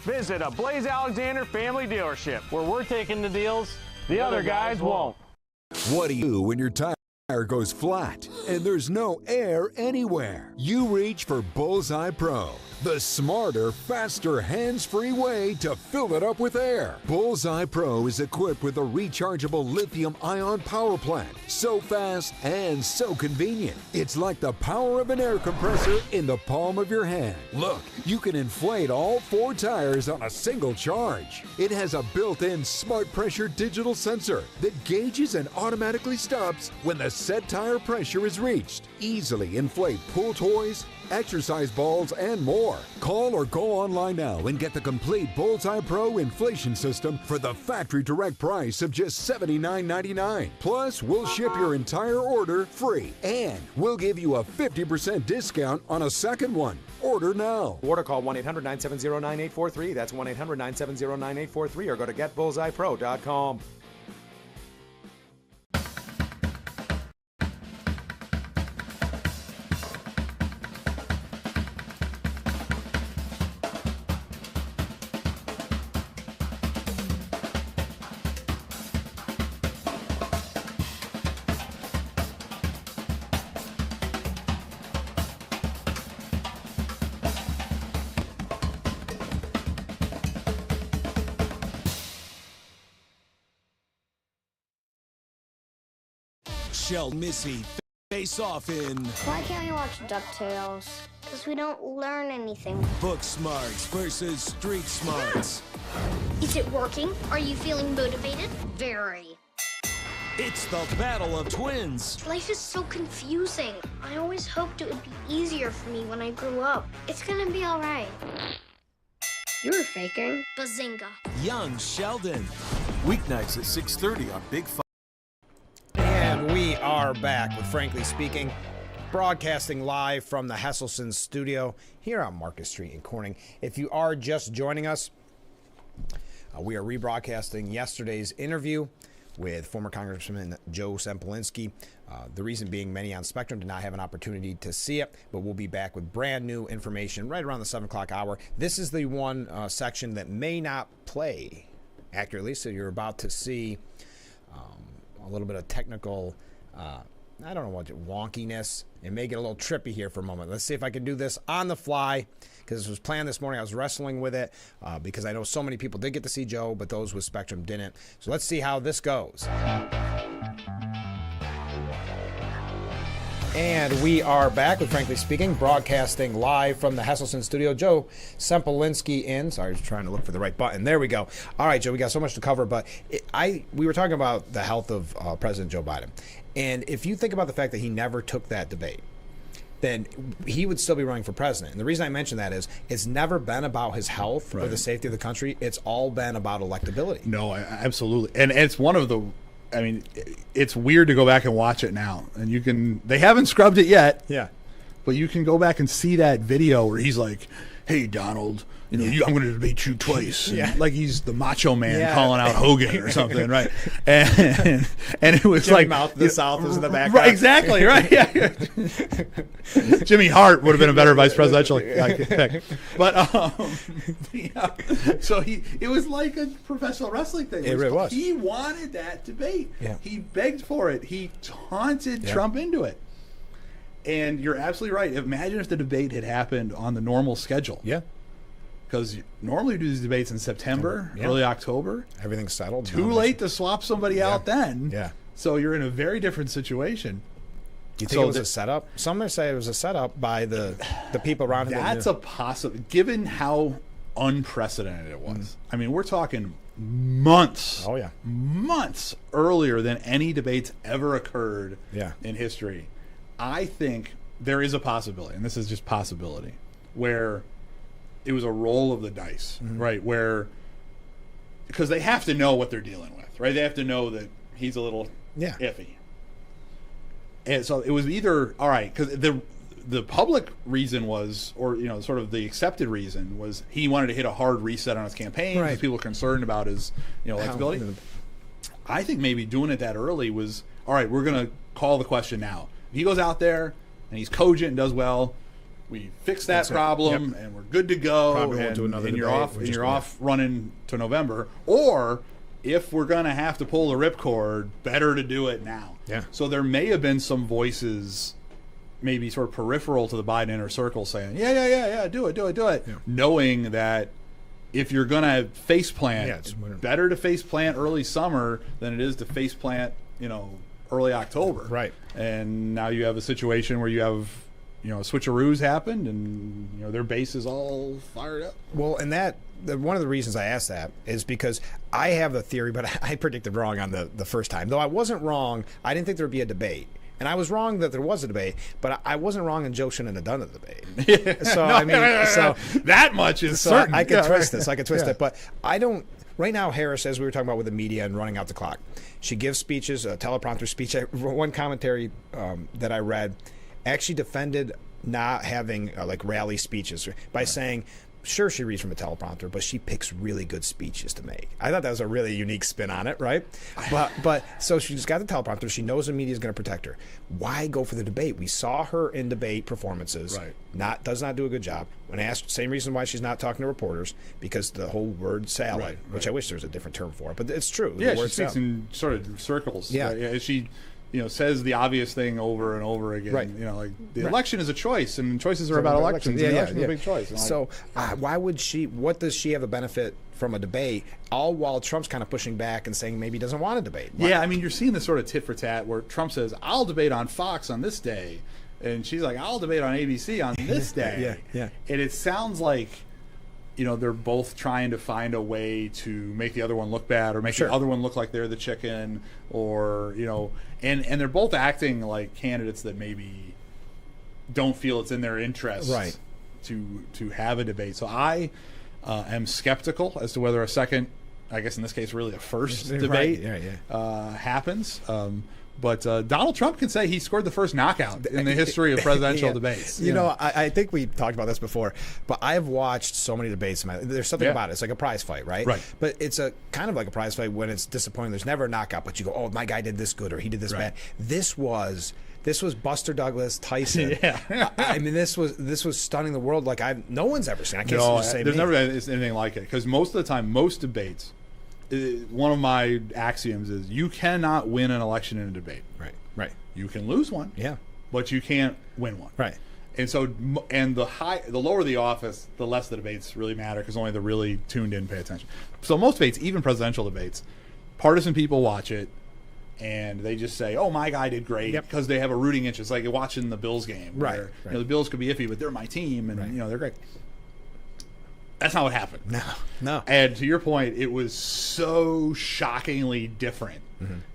Visit a Blaze Alexander family dealership, where we're taking the deals the other guys won't. What do you do when your tire goes flat and there's no air anywhere? You reach for Bullseye Pro, the smarter, faster, hands-free way to fill it up with air. Bullseye Pro is equipped with a rechargeable lithium-ion power plant. So fast and so convenient. It's like the power of an air compressor in the palm of your hand. Look, you can inflate all 4 tires on a single charge. It has a built-in smart pressure digital sensor that gauges and automatically stops when the set tire pressure is reached. Easily inflate pool toys, exercise balls, and more. Call or go online now and get the complete Bullseye Pro inflation system for the factory direct price of just $79.99. Plus, we'll ship your entire order free, and we'll give you a 50% discount on a second one. Order now. Order, call 1-800-970-9843. That's 1-800-970-9843, or go to getbullseyepro.com. Sheldon, Missy, face off in... Why can't we watch DuckTales? Because we don't learn anything. Book smarts versus street smarts. Is it working? Are you feeling motivated? Very. It's the battle of twins. Life is so confusing. I always hoped it would be easier for me when I grew up. It's gonna be all right. You were faking. Bazinga. Young Sheldon. Weeknights at 6:30 on Big 5. And we are back with Frankly Speaking, broadcasting live from the Hesselson studio here on Market Street in Corning. If you are just joining us, we are rebroadcasting yesterday's interview with former Congressman Joe Sempolinski. The reason being, many on Spectrum did not have an opportunity to see it, but we'll be back with brand new information right around the 7 o'clock hour. This is the one section that may not play accurately, so you're about to see a little bit of technical, I don't know what, wonkiness. It may get a little trippy here for a moment. Let's see if I can do this on the fly, because this was planned this morning. I was wrestling with it because I know so many people did get to see Joe, but those with Spectrum didn't. So let's see how this goes. And we are back with Frankly Speaking, broadcasting live from the Hesselson studio. Joe Sempolinski in. Sorry, I was trying to look for the right button. There we go. All right, Joe, we got so much to cover, but we were talking about the health of President Joe Biden. And if you think about the fact that he never took that debate, then he would still be running for president. And the reason I mention that is it's never been about his health or the safety of the country. It's all been about electability. No, absolutely. And it's one of the, I mean, it's weird to go back and watch it now. And they haven't scrubbed it yet. Yeah. But you can go back and see that video where he's like, hey, Donald, I'm going to debate you twice. Yeah. Like he's the macho man calling out Hogan or something, right? And it was Jimmy like Mouth of the South was in the background. Right, exactly, right. Yeah. Jimmy Hart would have been a better vice presidential pick. But so it was like a professional wrestling thing. It really was. He wanted that debate. Yeah. He begged for it. He taunted Trump into it. And you're absolutely right. Imagine if the debate had happened on the normal schedule. Yeah. Because normally we do these debates in September, early October. Everything's settled. Too late to swap somebody out then. Yeah. So you're in a very different situation. Do you think it was a setup? Some may say it was a setup by the people around him. That's a possible, given how unprecedented it was. I mean, we're talking months. Oh, yeah. Months earlier than any debates ever occurred in history. I think there is a possibility, and this is just possibility, where it was a roll of the dice, right? Where, because they have to know what they're dealing with, right? They have to know that he's a little iffy. And so it was either, all right, because the public reason was, or, sort of the accepted reason was he wanted to hit a hard reset on his campaign because people were concerned about his, electability. I think maybe doing it that early was, all right, we're going to call the question now. If he goes out there and he's cogent and does well, we fix that problem and we're good to go. Probably won't do another and debate. you're off running to November. Or if we're going to have to pull the ripcord, better to do it now. Yeah. So there may have been some voices, maybe sort of peripheral to the Biden inner circle, saying, yeah, do it. Yeah. Knowing that if you're going to face plant, it's better to face plant early summer than it is to face plant, early October. Right. And now you have a situation where you have, switcheroos happened and, their base is all fired up. Well, and one of the reasons I asked that is because I have the theory, but I predicted wrong on the first time. Though I wasn't wrong, I didn't think there would be a debate. And I was wrong that there was a debate, but I wasn't wrong and Joe shouldn't have done the debate. So, that much is certain. I could twist this. I could twist it, but I don't. Right now, Harris, as we were talking about with the media and running out the clock, she gives speeches, a teleprompter speech. One commentary that I read actually defended not having rally speeches by saying, sure, she reads from a teleprompter, but she picks really good speeches to make. I thought that was a really unique spin on it, right? But so she's got the teleprompter. She knows the media is going to protect her. Why go for the debate? We saw her in debate performances. Right. Does not do a good job. When asked, same reason why she's not talking to reporters, because the whole word salad, which I wish there was a different term for it, but it's true. Yeah, she speaks in sort of circles. Yeah. She says the obvious thing over and over again. Right. The election is a choice, and choices are about elections. Yeah, the election is a big choice. So why would she? What does she have a benefit from a debate? All while Trump's kind of pushing back and saying maybe he doesn't want to debate. Why? Yeah, I mean, you're seeing this sort of tit for tat where Trump says, "I'll debate on Fox on this day," and she's like, "I'll debate on ABC on this day." Yeah. And it sounds like, they're both trying to find a way to make the other one look bad or make the other one look like they're the chicken, or and they're both acting like candidates that maybe don't feel it's in their interest to have a debate. So I am skeptical as to whether a second, I guess in this case really a first debate happens. But Donald Trump can say he scored the first knockout in the history of presidential debates. I think we talked about this before, but I've watched so many debates. There's something about it. It's like a prize fight, right? Right. But it's a kind of like a prize fight when it's disappointing. There's never a knockout, but you go, oh, my guy did this good or he did this bad. This was Buster Douglas, Tyson. I mean, this was stunning the world like no one's ever seen. I can't just say there's never been anything like it, because most of the time, most debates, one of my axioms is you cannot win an election in a debate. Right. You can lose one. Yeah. But you can't win one. Right. And so, the lower the office, the less the debates really matter, because only the really tuned in pay attention. So most debates, even presidential debates, partisan people watch it. and they just say, "Oh, my guy did great," because they have a rooting interest, like watching the Bills game. Where, you know, the Bills could be iffy, but they're my team, and you know they're great. That's not what happened. No. And to your point, it was so shockingly different.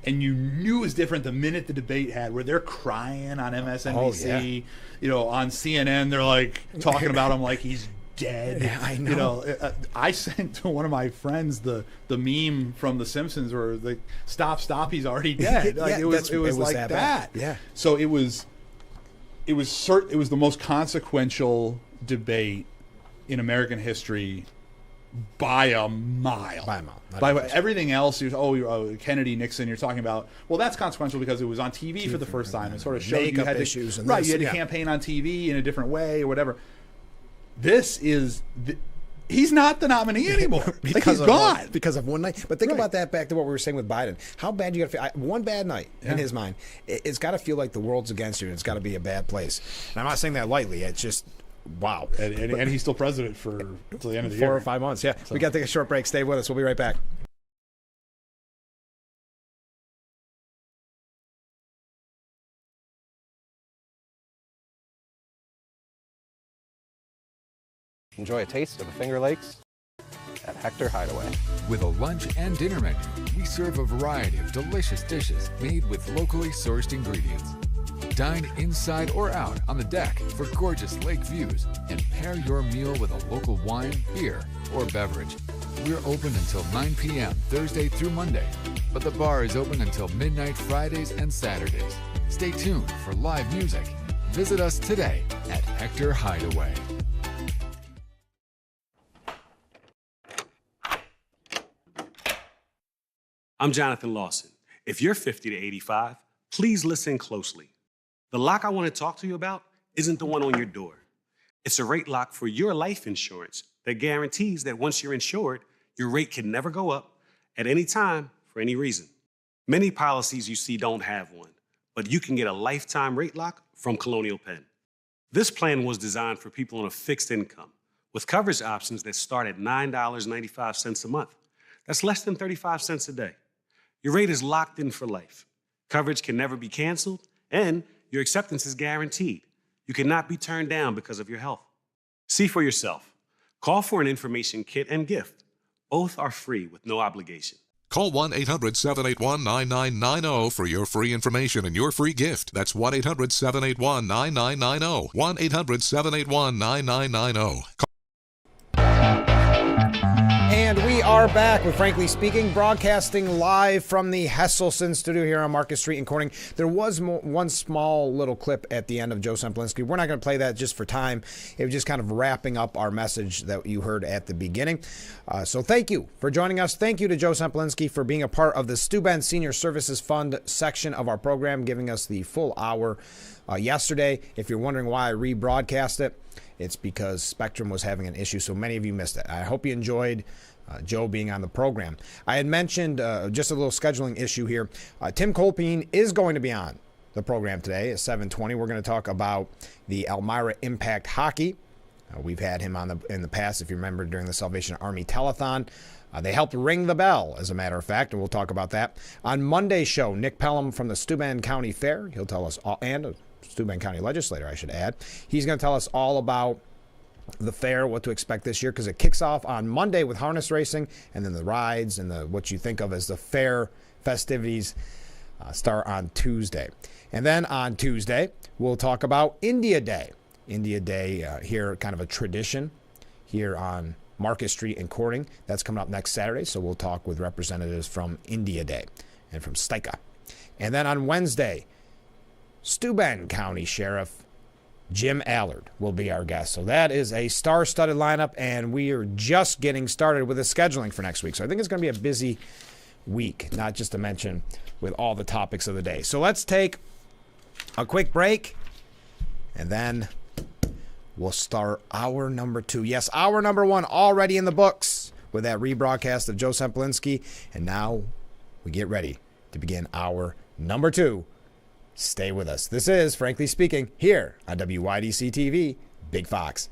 And you knew it was different the minute the debate had, where they're crying on MSNBC, you know, on CNN, they're like talking about him like he's dead. Yeah, I know. You know, I sent to one of my friends the meme from The Simpsons where like, stop, he's already dead. Like it was like that. Yeah. So it was the most consequential debate in American history by a mile. By everything else, Kennedy, Nixon, you're talking about, well, that's consequential because it was on TV for the first time. It sort of showed you had issues to, and you had to campaign on TV in a different way or whatever. This is... He's not the nominee anymore. He's gone. Because of one night. But think about that back to what we were saying with Biden. How bad you got to feel. One bad night in his mind. It's got to feel like the world's against you. And it's got to be a bad place. And I'm not saying that lightly. It's just... Wow. And he's still president until the end of the year. 4 or 5 months, yeah. So. We got to take a short break. Stay with us. We'll be right back. Enjoy a taste of the Finger Lakes at Hector Hideaway. With a lunch and dinner menu, we serve a variety of delicious dishes made with locally sourced ingredients. Dine inside or out on the deck for gorgeous lake views and pair your meal with a local wine, beer, or beverage. We're open until 9 p.m. Thursday through Monday, but the bar is open until midnight Fridays and Saturdays. Stay tuned for live music. Visit us today at Hector Hideaway. I'm Jonathan Lawson. If you're 50 to 85, please listen closely. The lock I want to talk to you about isn't the one on your door. It's a rate lock for your life insurance that guarantees that once you're insured, your rate can never go up at any time for any reason. Many policies you see don't have one, but you can get a lifetime rate lock from Colonial Penn. This plan was designed for people on a fixed income with coverage options that start at $9.95 a month. That's less than 35 cents a day. Your rate is locked in for life. Coverage can never be canceled, and your acceptance is guaranteed. You cannot be turned down because of your health. See for yourself. Call for an information kit and gift. Both are free with no obligation. Call 1-800-781-9990 for your free information and your free gift. That's 1-800-781-9990. 1-800-781-9990. And we are back with Frankly Speaking, broadcasting live from the Hesselson studio here on Market Street in Corning. There was one small little clip at the end of Joe Semplinsky. We're not going to play that just for time. It was just kind of wrapping up our message that you heard at the beginning. So thank you for joining us. Thank you to Joe Semplinsky for being a part of the Steuben Senior Services Fund section of our program, giving us the full hour yesterday. If you're wondering why I rebroadcast it, it's because Spectrum was having an issue, so many of you missed it. I hope you enjoyed Joe being on the program. I had mentioned just a little scheduling issue here. Tim Colpine is going to be on the program today at 7:20. We're going to talk about the Elmira Impact Hockey. We've had him on in the past, if you remember, during the Salvation Army Telethon. They helped ring the bell, as a matter of fact, and we'll talk about that. On Monday's show, Nick Pelham from the Steuben County Fair, he'll tell us all, and Steuben County legislator, I should add. He's going to tell us all about the fair, what to expect this year, because it kicks off on Monday with harness racing, and then the rides and what you think of as the fair festivities start on Tuesday. And then on Tuesday, we'll talk about India Day. India Day here, kind of a tradition here on Market Street in Corning. That's coming up next Saturday, so we'll talk with representatives from India Day and from STICA. And then on Wednesday, Steuben County Sheriff Jim Allard will be our guest. So that is a star-studded lineup, and we are just getting started with the scheduling for next week. So I think it's going to be a busy week, not just to mention with all the topics of the day. So let's take a quick break, and then we'll start hour number 2. Yes, hour number 1 already in the books with that rebroadcast of Joe Semplinsky. And now we get ready to begin hour number 2. Stay with us. This is Frankly Speaking here on WYDC TV, Big Fox.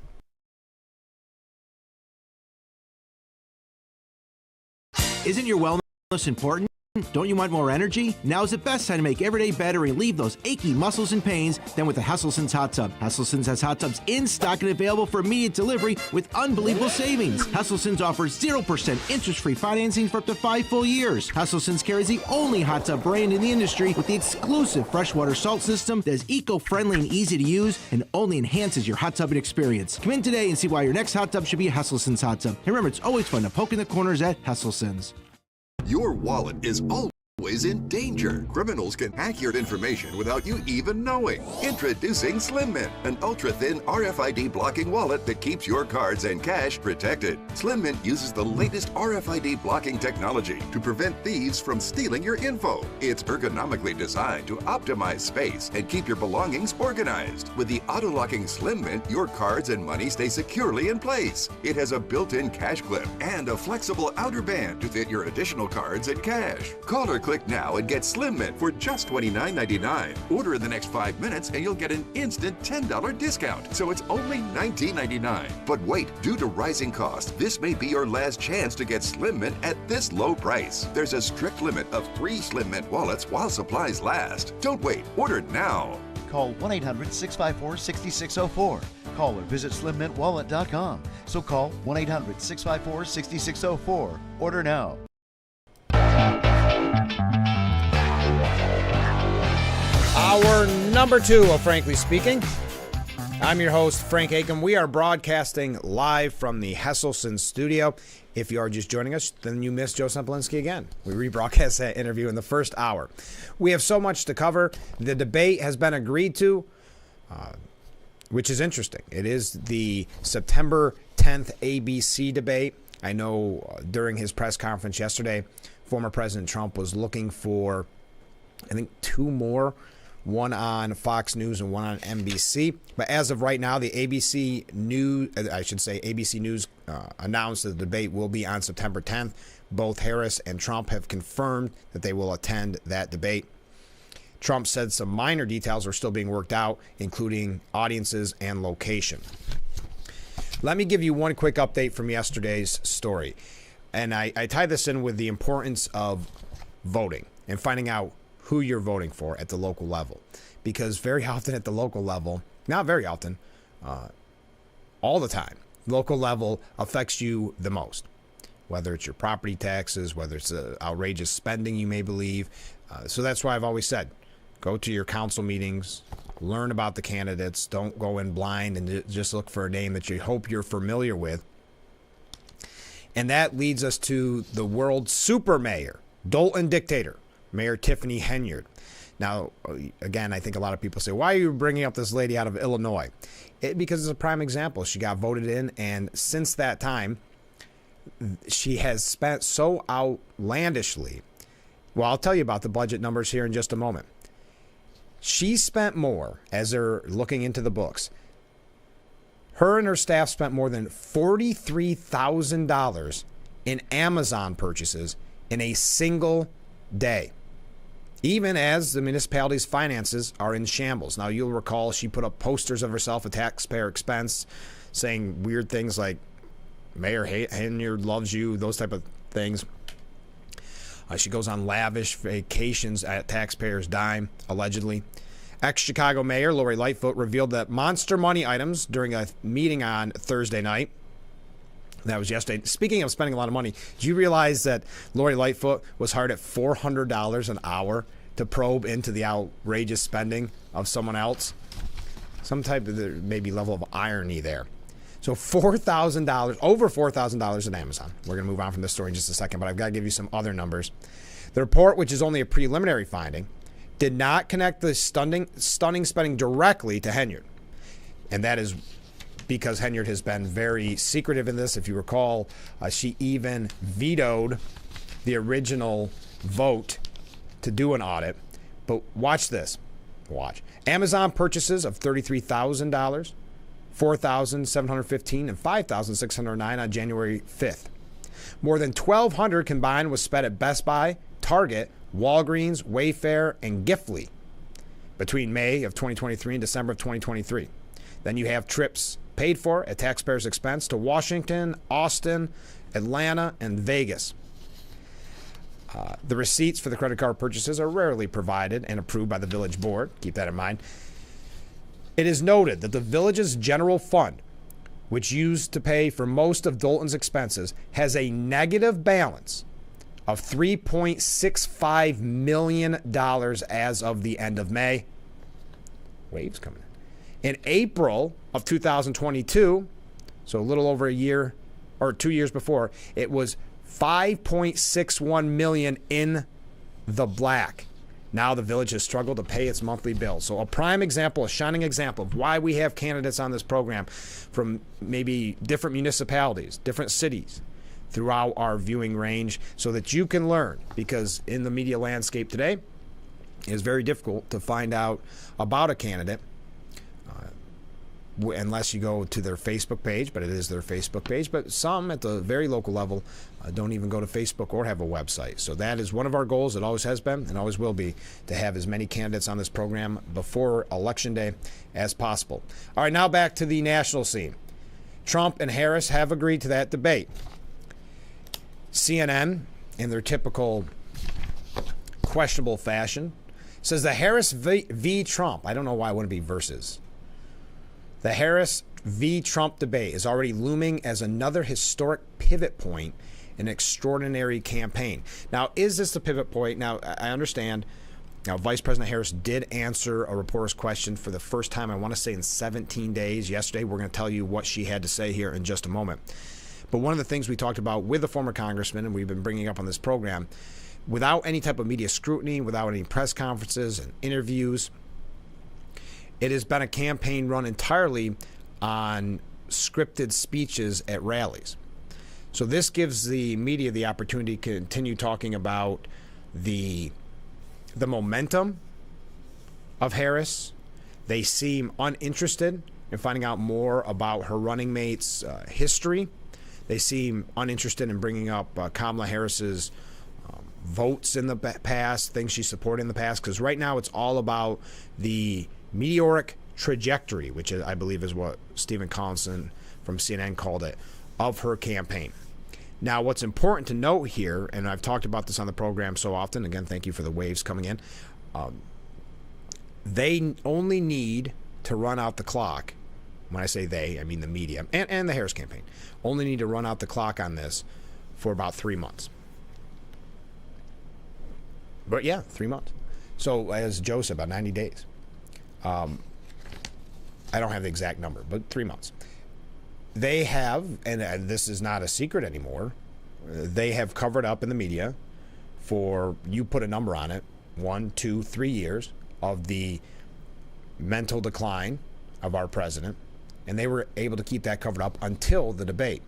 Isn't your wellness important? Don't you want more energy? Now is the best time to make every day better and relieve those achy muscles and pains than with the Hesselson's Hot Tub. Hesselson's has hot tubs in stock and available for immediate delivery with unbelievable savings. Hesselson's offers 0% interest-free financing for up to 5 full years. Hesselson's carries the only hot tub brand in the industry with the exclusive freshwater salt system that is eco-friendly and easy to use and only enhances your hot tubbing experience. Come in today and see why your next hot tub should be a Hesselson's hot tub. And remember, it's always fun to poke in the corners at Hesselson's. Your wallet is always in danger. Criminals can hack your information without you even knowing. Introducing Slim Mint, an ultra-thin RFID blocking wallet that keeps your cards and cash protected. Slim Mint uses the latest RFID blocking technology to prevent thieves from stealing your info. It's ergonomically designed to optimize space and keep your belongings organized. With the auto-locking Slim Mint, your cards and money stay securely in place. It has a built-in cash clip and a flexible outer band to fit your additional cards and cash. Call or click now and get Slim Mint for just $29.99. Order in the next 5 minutes and you'll get an instant $10 discount. So it's only $19.99. But wait, due to rising costs, this may be your last chance to get Slim Mint at this low price. There's a strict limit of 3 Slim Mint wallets while supplies last. Don't wait, order now. Call 1-800-654-6604. Call or visit slimmintwallet.com. So call 1-800-654-6604. Order now. Hour number 2 of Frankly Speaking. I'm your host, Frank Aiken. We are broadcasting live from the Hesselson studio. If you are just joining us, then you missed Joe Sempolinski again. We rebroadcast that interview in the first hour. We have so much to cover. The debate has been agreed to, which is interesting. It is the September 10th ABC debate. I know during his press conference yesterday, former President Trump was looking for, I think, 2 more, one on Fox News and one on NBC. But as of right now, the ABC News announced that the debate will be on September 10th. Both Harris and Trump have confirmed that they will attend that debate. Trump said some minor details are still being worked out, including audiences and location. Let me give you one quick update from yesterday's story. And I tie this in with the importance of voting and finding out who you're voting for at the local level. Because very often at the local level, not very often, all the time, local level affects you the most. Whether it's your property taxes, whether it's outrageous spending you may believe. So that's why I've always said, go to your council meetings, learn about the candidates, don't go in blind and just look for a name that you hope you're familiar with. And that leads us to the world super mayor, Dalton dictator, Mayor Tiffany Henyard. Now, again, I think a lot of people say, why are you bringing up this lady out of Illinois? Because it's a prime example. She got voted in, and since that time, she has spent so outlandishly. Well, I'll tell you about the budget numbers here in just a moment. She spent more, as they're looking into the books. Her and her staff spent more than $43,000 in Amazon purchases in a single day, even as the municipality's finances are in shambles. Now, you'll recall she put up posters of herself at taxpayer expense saying weird things like, Mayor Henyard loves you, those type of things. She goes on lavish vacations at taxpayers' dime, allegedly. Ex-Chicago Mayor Lori Lightfoot revealed that monster money items during a meeting on Thursday night. That was yesterday. Speaking of spending a lot of money, do you realize that Lori Lightfoot was hired at $400 an hour to probe into the outrageous spending of someone else? Some type of maybe level of irony there. So $4,000, over $4,000 in Amazon. We're going to move on from this story in just a second, but I've got to give you some other numbers. The report, which is only a preliminary finding, did not connect the stunning spending directly to Henyard. And that is because Henyard has been very secretive in this. If you recall, she even vetoed the original vote to do an audit. But watch this. Watch. Amazon purchases of $33,000, $4,715, and $5,609 on January 5th. More than $1,200 combined was spent at Best Buy, Target, Walgreens, Wayfair, and Giftly between May of 2023 and December of 2023. Then you have trips paid for at taxpayers' expense to Washington, Austin, Atlanta, and Vegas. The receipts for the credit card purchases are rarely provided and approved by the village board. Keep that in mind. It is noted that the village's general fund, which used to pay for most of Dalton's expenses, has a negative balance of $3.65 million as of the end of May. Waves coming in. In April of 2022, so a little over a year or 2 years before, it was $5.61 million in the black. Now the village has struggled to pay its monthly bills. So a prime example, a shining example of why we have candidates on this program from maybe different municipalities, different cities throughout our viewing range so that you can learn. Because in the media landscape today, it is very difficult to find out about a candidate unless you go to their Facebook page, but it is their Facebook page. But some at the very local level don't even go to Facebook or have a website. So that is one of our goals. It always has been and always will be to have as many candidates on this program before Election Day as possible. All right, now back to the national scene. Trump and Harris have agreed to that debate. CNN, in their typical questionable fashion, says the Harris v. Trump, I don't know why it wouldn't be versus. The Harris v. Trump debate is already looming as another historic pivot point in an extraordinary campaign. Now, is this the pivot point? Now, I understand. Now, Vice President Harris did answer a reporter's question for the first time, I want to say in 17 days. Yesterday, we're going to tell you what she had to say here in just a moment. But one of the things we talked about with the former congressman, and we've been bringing up on this program, without any type of media scrutiny, without any press conferences and interviews, it has been a campaign run entirely on scripted speeches at rallies. So this gives the media the opportunity to continue talking about the momentum of Harris. They seem uninterested in finding out more about her running mate's history. They seem uninterested in bringing up Kamala Harris's votes in the past, things she supported in the past, because right now it's all about the meteoric trajectory, which I believe is what Stephen Collinson from CNN called it, of her campaign. Now, what's important to note here, and I've talked about this on the program so often, again, thank you for the waves coming in, they only need to run out the clock. When I say they, I mean the media and the Harris campaign, only need to run out the clock on this for about 3 months. But yeah, 3 months. So as Joe said, about 90 days. I don't have the exact number, but 3 months. They have, and this is not a secret anymore, they have covered up in the media for, you put a number on it, 1, 2, 3 years of the mental decline of our president, and they were able to keep that covered up until the debate.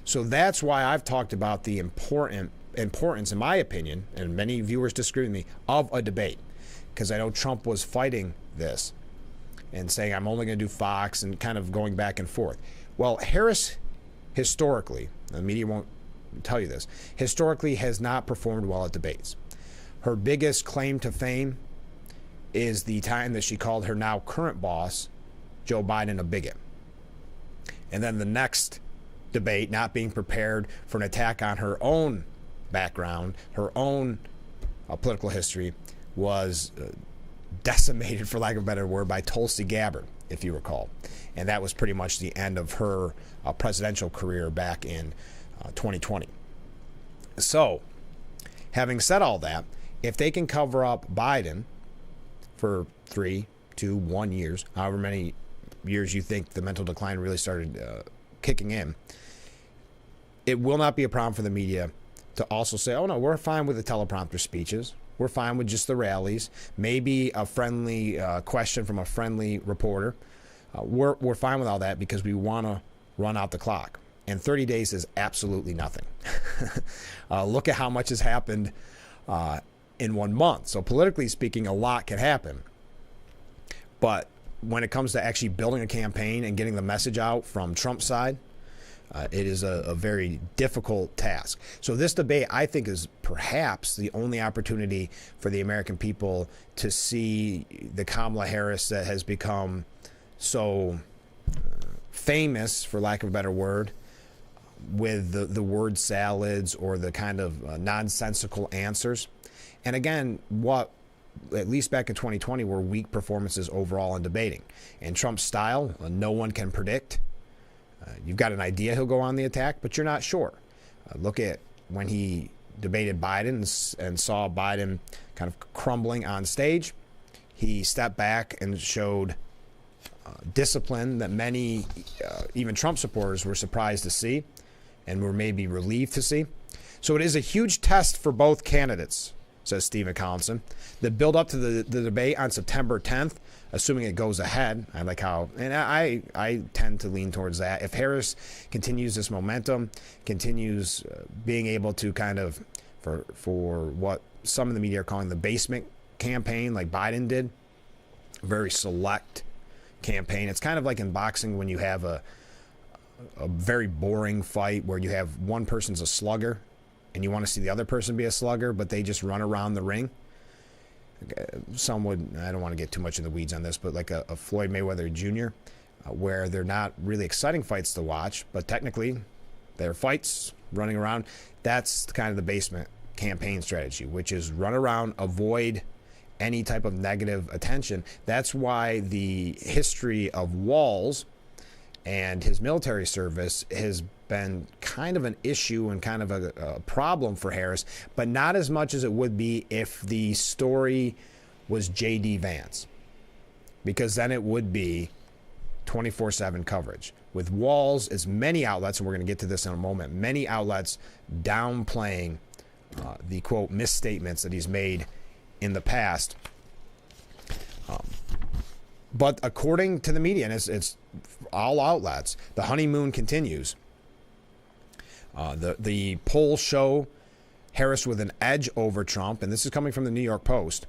So that's why I've talked about the importance, in my opinion, and many viewers disagree with me, of a debate. Because I know Trump was fighting this and saying, I'm only going to do Fox, and kind of going back and forth. Well, Harris, historically, the media won't tell you this, historically has not performed well at debates. Her biggest claim to fame is the time that she called her now current boss, Joe Biden, a bigot. And then the next debate, not being prepared for an attack on her own background, her own political history, was decimated, for lack of a better word, by Tulsi Gabbard, if you recall. And that was pretty much the end of her presidential career back in 2020. So, having said all that, if they can cover up Biden for 3, 2, 1 years, however many years you think the mental decline really started kicking in, it will not be a problem for the media to also say, oh no, we're fine with the teleprompter speeches. We're fine with just the rallies. Maybe a friendly question from a friendly reporter. We're fine with all that because we want to run out the clock. And 30 days is absolutely nothing. Look at how much has happened in 1 month. So politically speaking, a lot can happen. But when it comes to actually building a campaign and getting the message out from Trump's side, it is a very difficult task. So this debate, I think, is perhaps the only opportunity for the American people to see the Kamala Harris that has become so famous, for lack of a better word, with the word salads or the kind of nonsensical answers. And again, what, at least back in 2020, were weak performances overall in debating. In Trump's style, no one can predict. You've got an idea he'll go on the attack, but you're not sure. Look at when he debated Biden and saw Biden kind of crumbling on stage. He stepped back and showed discipline that many, even Trump supporters, were surprised to see and were maybe relieved to see. So it is a huge test for both candidates, says Stephen Collinson. The build up to the debate on September 10th, assuming it goes ahead, I like how, and I tend to lean towards that. If Harris continues this momentum, continues being able to kind of, for what some of the media are calling the basement campaign, like Biden did, a very select campaign. It's kind of like in boxing when you have a very boring fight where you have one person's a slugger and you want to see the other person be a slugger, but they just run around the ring. Some would, I don't want to get too much in the weeds on this, but like a Floyd Mayweather Jr., where they're not really exciting fights to watch, but technically they're fights running around. That's kind of the basement campaign strategy, which is run around, avoid any type of negative attention. That's why the history of Walz and his military service has been kind of an issue and kind of a problem for Harris, but not as much as it would be if the story was J.D. Vance, because then it would be 24/7 coverage. With Walz, it's many outlets, and we're going to get to this in a moment, many outlets downplaying the, quote, misstatements that he's made in the past. But according to the media, and it's all outlets, the honeymoon continues. The polls show Harris with an edge over Trump, and this is coming from the New York Post.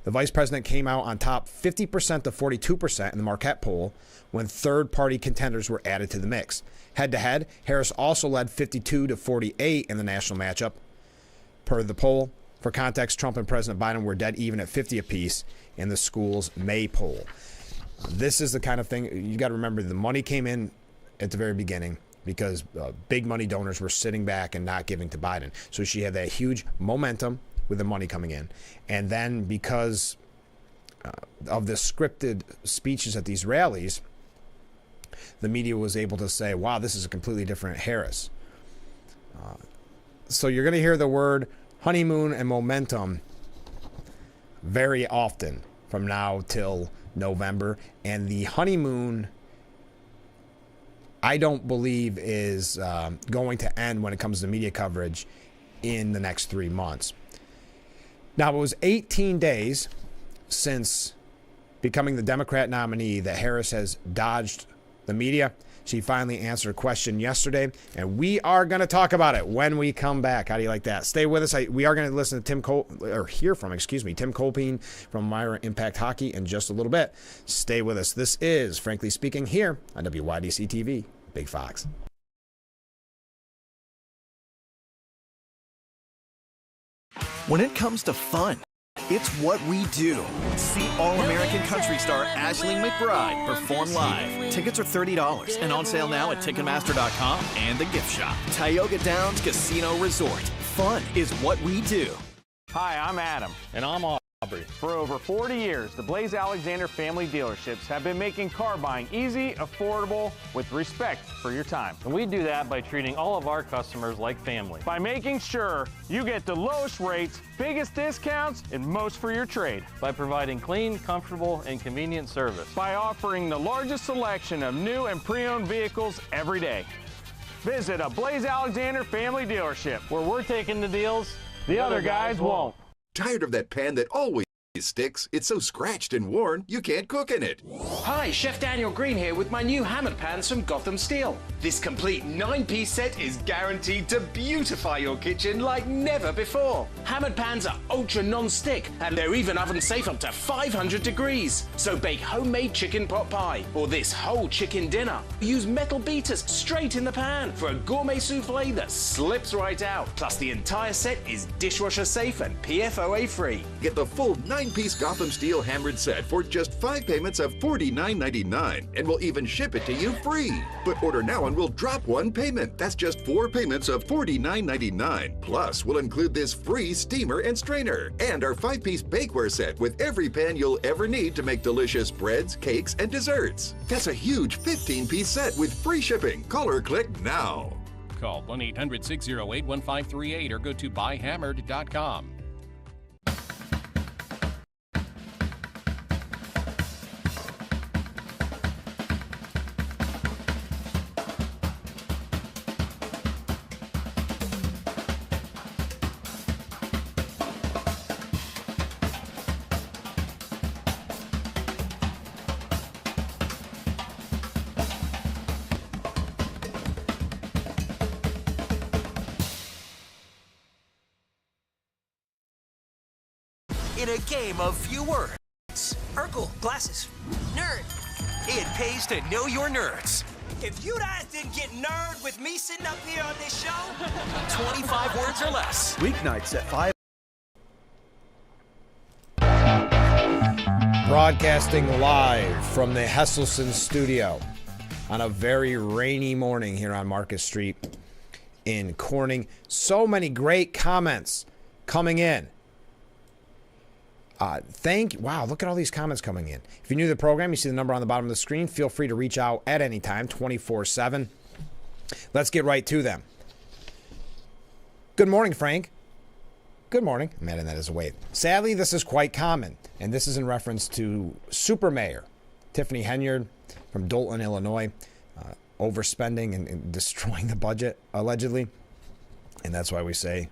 The vice president came out on top 50% to 42% in the Marquette poll when third-party contenders were added to the mix. Head-to-head, Harris also led 52 to 48 in the national matchup. Per the poll, for context, Trump and President Biden were dead even at 50 apiece in the school's May poll. This is the kind of thing, you got to remember, the money came in at the very beginning because big money donors were sitting back and not giving to Biden. So she had that huge momentum with the money coming in. And then because of the scripted speeches at these rallies, the media was able to say, wow, this is a completely different Harris. So you're going to hear the word honeymoon and momentum very often from now till November. And the honeymoon, I don't believe, is going to end when it comes to media coverage in the next 3 months. Now, it was 18 days since becoming the Democrat nominee that Harris has dodged the media. She finally answered a question yesterday, and we are going to talk about it when we come back. How do you like that? Stay with us. We are going to listen to hear from Tim Colpine from Myra Impact Hockey in just a little bit. Stay with us. This is Frankly Speaking here on WYDC TV, Big Fox. When it comes to fun, it's what we do. See All-American country star Aisling McBride perform live. Tickets are $30 and on sale now at Ticketmaster.com and the gift shop. Tioga Downs Casino Resort. Fun is what we do. Hi, I'm Adam. And I'm Aubrey. For over 40 years, the Blaze Alexander family dealerships have been making car buying easy, affordable, with respect for your time. And we do that by treating all of our customers like family. By making sure you get the lowest rates, biggest discounts, and most for your trade. By providing clean, comfortable, and convenient service. By offering the largest selection of new and pre-owned vehicles every day. Visit a Blaze Alexander family dealership where we're taking the deals the other guys won't. Tired of that pan that always sticks? It's so scratched and worn, you can't cook in it. Hi, Chef Daniel Green here with my new hammered pans from Gotham Steel. This complete 9-piece set is guaranteed to beautify your kitchen like never before. Hammered pans are ultra non-stick, and they're even oven safe up to 500 degrees. So bake homemade chicken pot pie or this whole chicken dinner. Use metal beaters straight in the pan for a gourmet souffle that slips right out. Plus the entire set is dishwasher safe and PFOA free. Get the full 9 9-piece Gotham Steel hammered set for just 5 payments of $49.99, and we'll even ship it to you free. But order now and we'll drop 1 payment. That's just 4 payments of $49.99. Plus, we'll include this free steamer and strainer, and our 5-piece bakeware set with every pan you'll ever need to make delicious breads, cakes, and desserts. That's a huge 15-piece set with free shipping. Call or click now. Call 1-800-608-1538 or go to buyhammered.com. In a game of few words. Urkel, glasses. Nerd. It pays to know your nerds. If you guys didn't get nerd with me sitting up here on this show, 25 words or less. Weeknights at 5. Broadcasting live from the Hesselson studio on a very rainy morning here on Market Street in Corning. So many great comments coming in. Wow, look at all these comments coming in. If you're new to the program, you see the number on the bottom of the screen. Feel free to reach out at any time, 24/7. Let's get right to them. Good morning, Frank. Good morning. I'm adding that as a wave. Sadly, this is quite common, and this is in reference to Super Mayor Tiffany Henyard from Dolton, Illinois, overspending and destroying the budget, allegedly. And that's why we say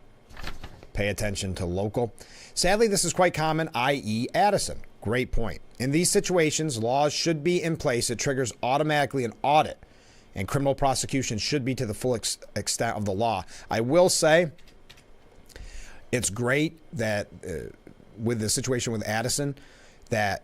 pay attention to local. Sadly, this is quite common, i.e. Addison. Great point. In these situations, laws should be in place that triggers automatically an audit, and criminal prosecution should be to the full extent of the law. I will say it's great that with the situation with Addison, that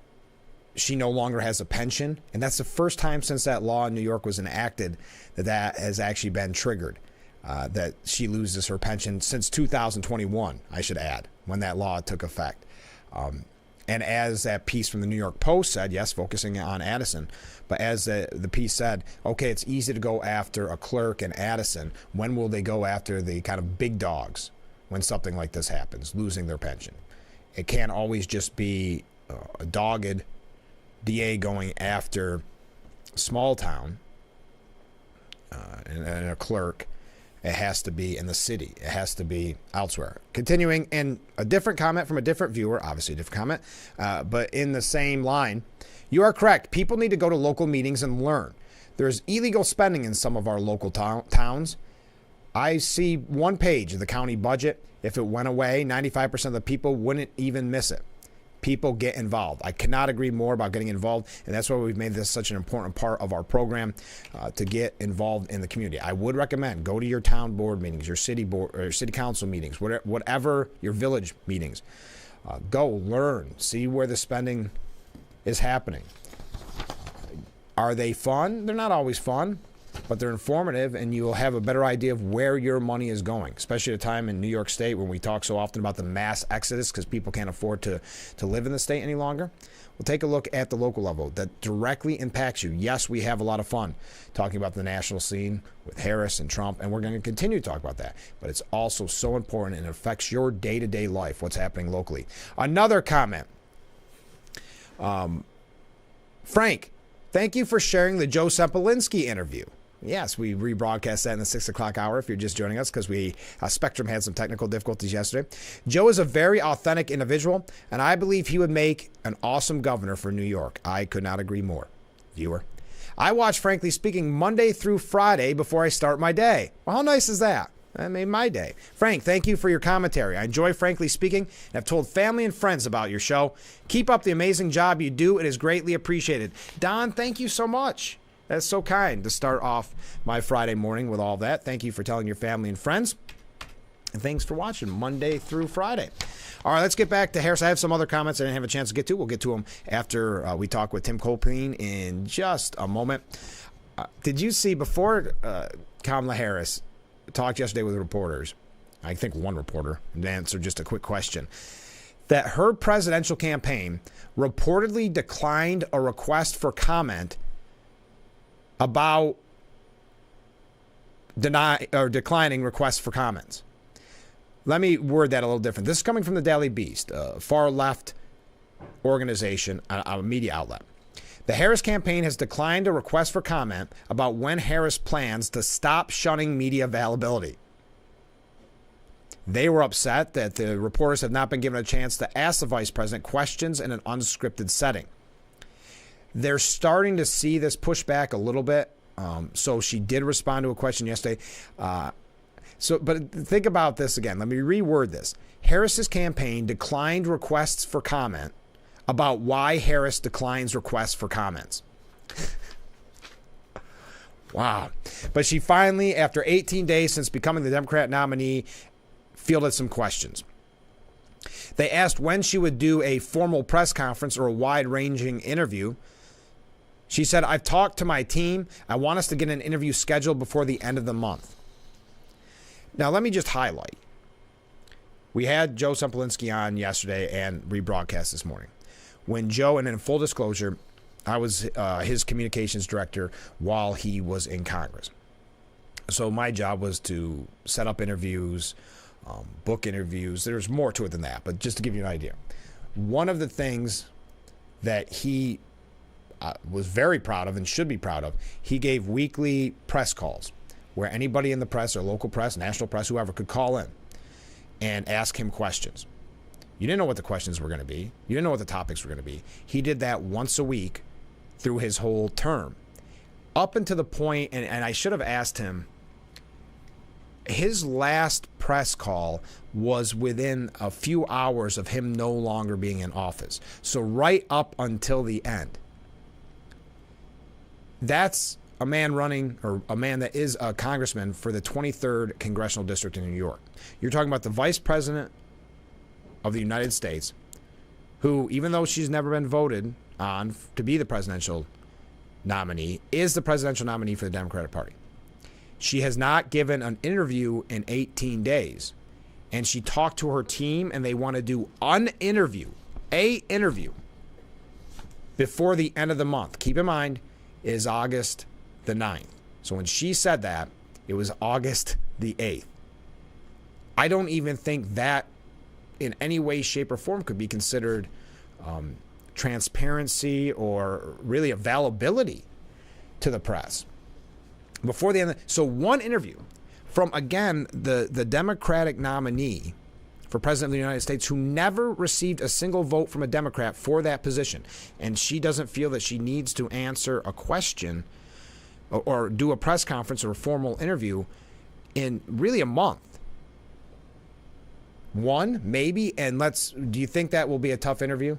she no longer has a pension, and that's the first time since that law in New York was enacted that has actually been triggered. That she loses her pension since 2021, I should add, when that law took effect. And as that piece from the New York Post said, yes, focusing on Addison, but as the piece said, okay, it's easy to go after a clerk in Addison. When will they go after the kind of big dogs when something like this happens, losing their pension? It can't always just be a dogged DA going after small town and a clerk. It has to be in the city. It has to be elsewhere. Continuing, and a different comment from a different viewer, obviously a different comment, but in the same line, you are correct. People need to go to local meetings and learn. There's illegal spending in some of our local towns. I see one page of the county budget. If it went away, 95% of the people wouldn't even miss it. People get involved. I cannot agree more about getting involved, and that's why we've made this such an important part of our program, to get involved in the community. I would recommend go to your town board meetings, your city board or city council meetings, whatever your village meetings. Go learn, see where the spending is happening. Are they fun? They're not always fun, but they're informative, and you'll have a better idea of where your money is going, especially at a time in New York State when we talk so often about the mass exodus because people can't afford to live in the state any longer. We'll take a look at the local level that directly impacts you. Yes, we have a lot of fun talking about the national scene with Harris and Trump, and we're going to continue to talk about that. But it's also so important, and it affects your day-to-day life, what's happening locally. Another comment. Frank, thank you for sharing the Joe Sempolinski interview. Yes, we rebroadcast that in the 6 o'clock hour if you're just joining us because Spectrum had some technical difficulties yesterday. Joe is a very authentic individual, and I believe he would make an awesome governor for New York. I could not agree more. Viewer. I watch Frankly Speaking Monday through Friday before I start my day. Well, how nice is that? That made my day. Frank, thank you for your commentary. I enjoy Frankly Speaking and have told family and friends about your show. Keep up the amazing job you do. It is greatly appreciated. Don, thank you so much. That's so kind to start off my Friday morning with all that. Thank you for telling your family and friends. And thanks for watching Monday through Friday. All right, let's get back to Harris. I have some other comments I didn't have a chance to get to. We'll get to them after we talk with Tim Colpeen in just a moment. Did you see before Kamala Harris talked yesterday with reporters, I think one reporter, and answered just a quick question. that her presidential campaign reportedly declined a request for comment about declining requests for comments. Let me word that a little different. This is coming from the Daily Beast, a far-left organization, a media outlet. The Harris campaign has declined a request for comment about when Harris plans to stop shunning media availability. They were upset that the reporters have not been given a chance to ask the vice president questions in an unscripted setting. They're starting to see this pushback a little bit. So she did respond to a question yesterday. But think about this again. Let me reword this. Harris's campaign declined requests for comment about why Harris declines requests for comments. Wow. But she finally, after 18 days since becoming the Democrat nominee, fielded some questions. They asked when she would do a formal press conference or a wide-ranging interview. She said, I've talked to my team. I want us to get an interview scheduled before the end of the month. Now, let me just highlight. We had Joe Semplinsky on yesterday and rebroadcast this morning. When Joe, and in full disclosure, I was his communications director while he was in Congress. So my job was to set up interviews, book interviews. There's more to it than that, but just to give you an idea. One of the things that he was very proud of and should be proud of, he gave weekly press calls where anybody in the press or local press, national press, whoever could call in and ask him questions. You didn't know what the questions were going to be. You didn't know what the topics were going to be. He did that once a week through his whole term. Up until the point, and I should have asked him, his last press call was within a few hours of him no longer being in office. So right up until the end. That's a man running, or a man that is a congressman for the 23rd Congressional District in New York. You're talking about the vice president of the United States, who, even though she's never been voted on to be the presidential nominee, is the presidential nominee for the Democratic Party. She has not given an interview in 18 days. And she talked to her team, and they want to do an interview before the end of the month. Keep in mind, it is August the 9th. So when she said that, it was August the 8th. I don't even think that in any way, shape, or form could be considered transparency or really availability to the press. Before the end, so one interview from, again, the Democratic nominee for president of the United States who never received a single vote from a Democrat for that position. And she doesn't feel that she needs to answer a question or do a press conference or a formal interview in really a month. One, maybe, and do you think that will be a tough interview?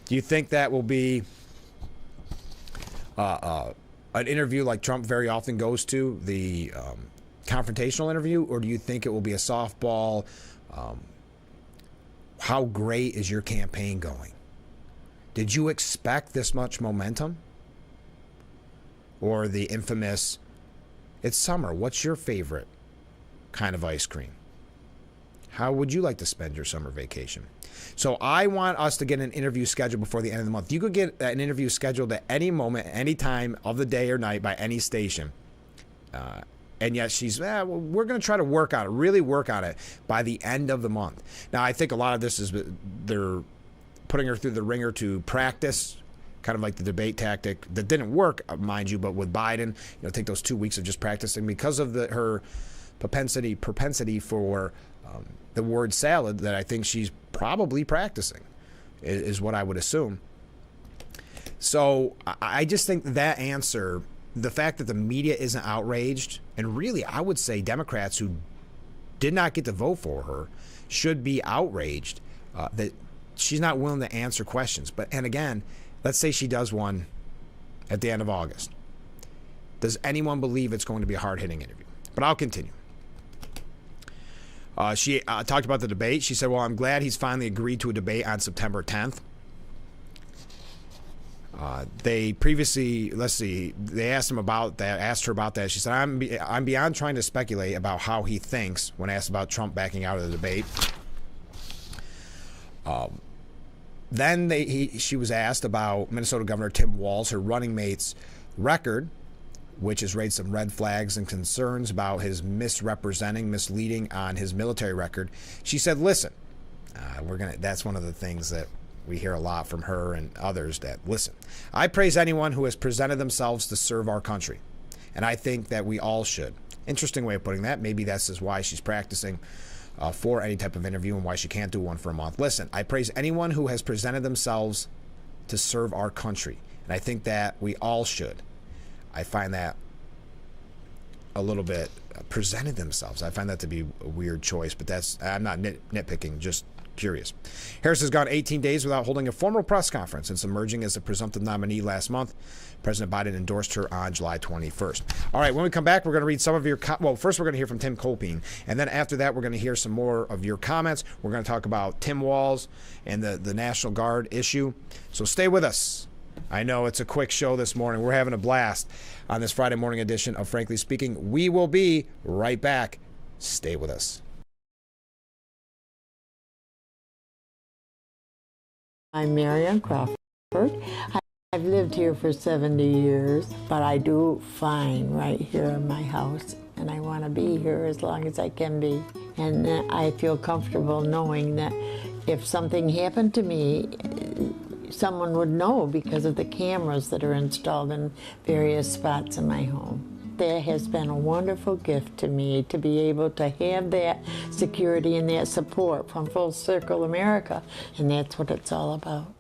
Do you think that will be an interview like Trump very often goes to, the confrontational interview, or do you think it will be a softball? How great is your campaign going? Did you expect this much momentum? Or the infamous, it's summer, what's your favorite kind of ice cream? How would you like to spend your summer vacation? So I want us to get an interview scheduled before the end of the month. You could get an interview scheduled at any moment, any time of the day or night by any station. And yet she's, well, we're going to try to work on it, really work on it by the end of the month. Now, I think a lot of this is they're putting her through the ringer to practice, kind of like the debate tactic that didn't work, mind you, but with Biden, take those 2 weeks of just practicing because of her propensity for the word salad that I think she's probably practicing, is what I would assume. So I just think that answer, the fact that the media isn't outraged, and really I would say Democrats who did not get to vote for her should be outraged that she's not willing to answer questions. And again, let's say she does one at the end of August. Does anyone believe it's going to be a hard-hitting interview? But I'll continue. She talked about the debate. She said, well, I'm glad he's finally agreed to a debate on September 10th. They previously, they asked her about that. She said, I'm beyond trying to speculate about how he thinks when asked about Trump backing out of the debate. Then she was asked about Minnesota Governor Tim Walz, her running mate's record, which has raised some red flags and concerns about his misleading on his military record. She said, listen, that's one of the things that we hear a lot from her and others, that, listen, I praise anyone who has presented themselves to serve our country, and I think that we all should. Interesting way of putting that. Maybe that's just why she's practicing for any type of interview and why she can't do one for a month. Listen, I praise anyone who has presented themselves to serve our country, and I think that we all should. I find that a little bit presented themselves. I find that to be a weird choice, but I'm not nitpicking, just curious. Harris has gone 18 days without holding a formal press conference since emerging as the presumptive nominee last month. President Biden endorsed her on July 21st. All right, when we come back, we're going to read some of your first we're going to hear from Tim Colpine, and then after that, we're going to hear some more of your comments. We're going to talk about Tim Walz and the National Guard issue. So stay with us. I know it's a quick show this morning. We're having a blast on this Friday morning edition of Frankly Speaking. We will be right back. Stay with us. I'm Marianne Crawford. I've lived here for 70 years, but I do fine right here in my house, and I want to be here as long as I can be. And I feel comfortable knowing that if something happened to me, someone would know because of the cameras that are installed in various spots in my home. That has been a wonderful gift to me, to be able to have that security and that support from Full Circle America, and that's what it's all about.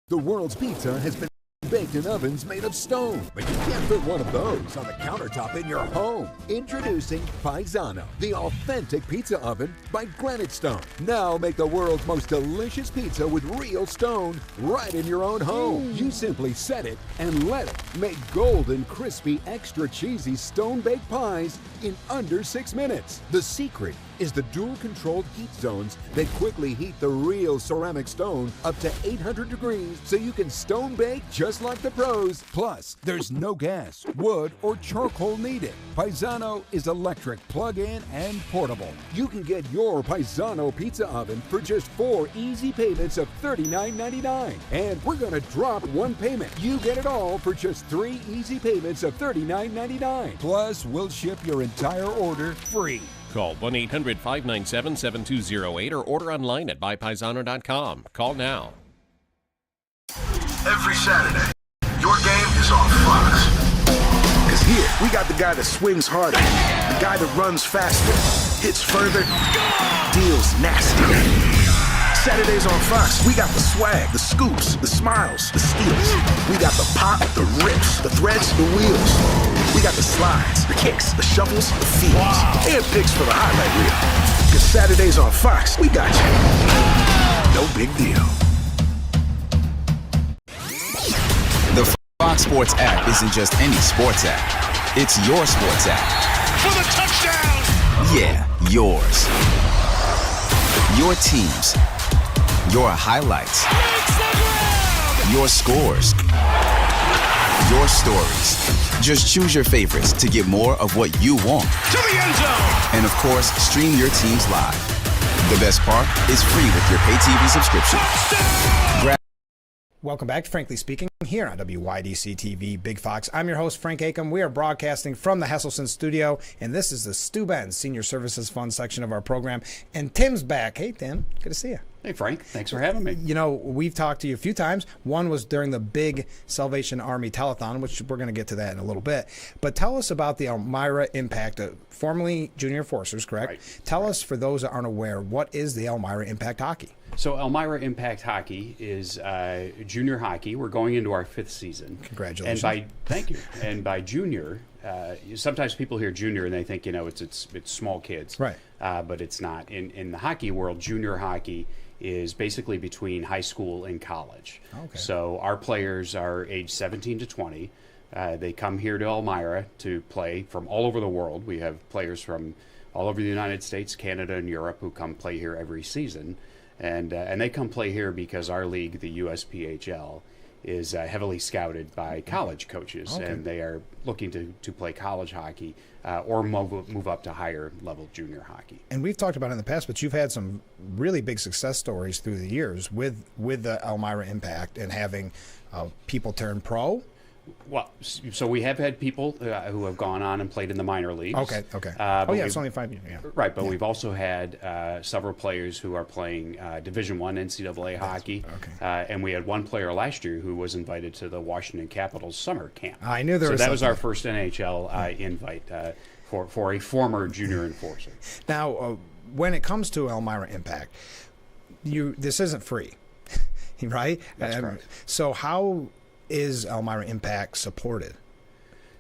The world's pizza has been baked in ovens made of stone, but you can't put one of those on the countertop in your home. Introducing Paisano, the authentic pizza oven by Granite Stone. Now make the world's most delicious pizza with real stone right in your own home. You simply set it and let it make golden, crispy, extra cheesy stone-baked pies in under 6 minutes. The secret is the dual-controlled heat zones that quickly heat the real ceramic stone up to 800 degrees so you can stone bake just like the pros. Plus, there's no gas, wood, or charcoal needed. Paisano is electric, plug-in, and portable. You can get your Paisano pizza oven for just 4 easy payments of $39.99. And we're going to drop one payment. You get it all for just 3 easy payments of $39.99. Plus, we'll ship your entire order free. Call 1-800-597-7208 or order online at buypaisano.com. Call now. Every Saturday, your game is on Fox. Because here, we got the guy that swings harder, the guy that runs faster, hits further, deals nasty. Saturdays on Fox, we got the swag, the scoops, the smiles, the steals. We got the pop, the rips, the threads, the wheels. We got the slides, the kicks, the shovels, the feeds, and picks for the highlight reel. Because Saturdays on Fox, we got you. No big deal. The Fox Sports app isn't just any sports app. It's your sports app. For the touchdown! Yeah, yours. Your teams. Your highlights. Your scores. Your stories. Just choose your favorites to get more of what you want. To the end zone! And of course, stream your teams live. The best part is free with your pay TV subscription. Welcome back to Frankly Speaking here on WYDC TV Big Fox. I'm your host, Frank Acom. We are broadcasting from the Hesselson studio, and this is the Stu Benz Senior Services Fund section of our program. And Tim's back. Hey, Tim. Good to see you. Hey, Frank. Thanks for having me. You know, we've talked to you a few times. One was during the big Salvation Army telethon, which we're going to get to that in a little bit. But tell us about the Elmira Impact, formerly Junior Forcers, correct? Right. Tell us, for those that aren't aware, what is the Elmira Impact Hockey? So Elmira Impact Hockey is junior hockey. We're going into our 5th season. Congratulations. Thank you. And by junior, sometimes people hear junior and they think, it's small kids. Right. But it's not. In the hockey world, junior hockey is basically between high school and college. Okay. So our players are age 17 to 20. They come here to Elmira to play from all over the world. We have players from all over the United States, Canada, and Europe who come play here every season. And they come play here because our league, the USPHL, is heavily scouted by college coaches, Okay. and they are looking to play college hockey or move up to higher level junior hockey. And we've talked about it in the past, but you've had some really big success stories through the years with the Elmira Impact and having people turn pro. Well, so we have had people who have gone on and played in the minor leagues. Okay. It's only 5 years. Yeah. Right, but we've also had several players who are playing Division I NCAA hockey. Okay. And we had one player last year who was invited to the Washington Capitals summer camp. I knew there was that was something. our first NHL invite for a former junior enforcer. Now, when it comes to Elmira Impact, this isn't free, right? That's correct. So how is Elmira Impact supported?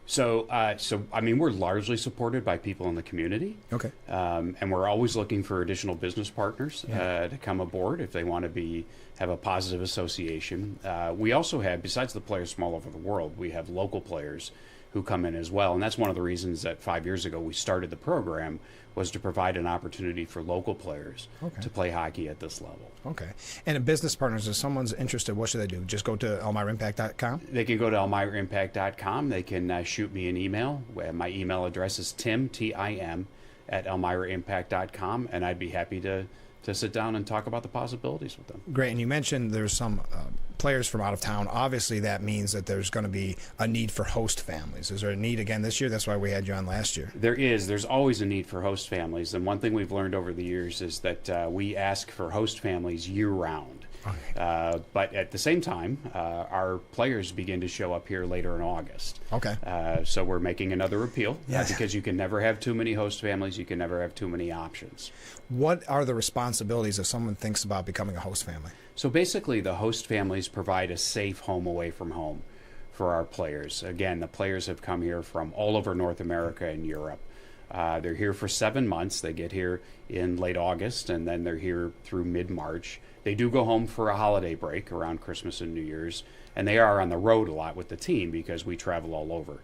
So I mean, we're largely supported by people in the community. Okay. And we're always looking for additional business partners to come aboard if they want to have a positive association. We also have, besides the players from all over the world, we have local players who come in as well. And that's one of the reasons that 5 years ago we started the program, was to provide an opportunity for local players to play hockey at this level. Okay. And in business partners, if someone's interested, what should they do? Just go to elmiraimpact.com? They can go to elmiraimpact.com. They can shoot me an email. My email address is tim, at elmiraimpact.com, and I'd be happy to sit down and talk about the possibilities with them. Great. And you mentioned there's some players from out of town. Obviously, that means that there's going to be a need for host families. Is there a need again this year? That's why we had you on last year. There is. There's always a need for host families. And one thing we've learned over the years is that we ask for host families year-round. Okay. But at the same time, our players begin to show up here later in August. Okay. So we're making another appeal because you can never have too many host families. You can never have too many options. What are the responsibilities if someone thinks about becoming a host family? So basically, the host families provide a safe home away from home for our players. Again, the players have come here from all over North America and Europe. They're here for 7 months. They get here in late August, and then they're here through mid-March. They do go home for a holiday break around Christmas and New Year's, and they are on the road a lot with the team because we travel all over,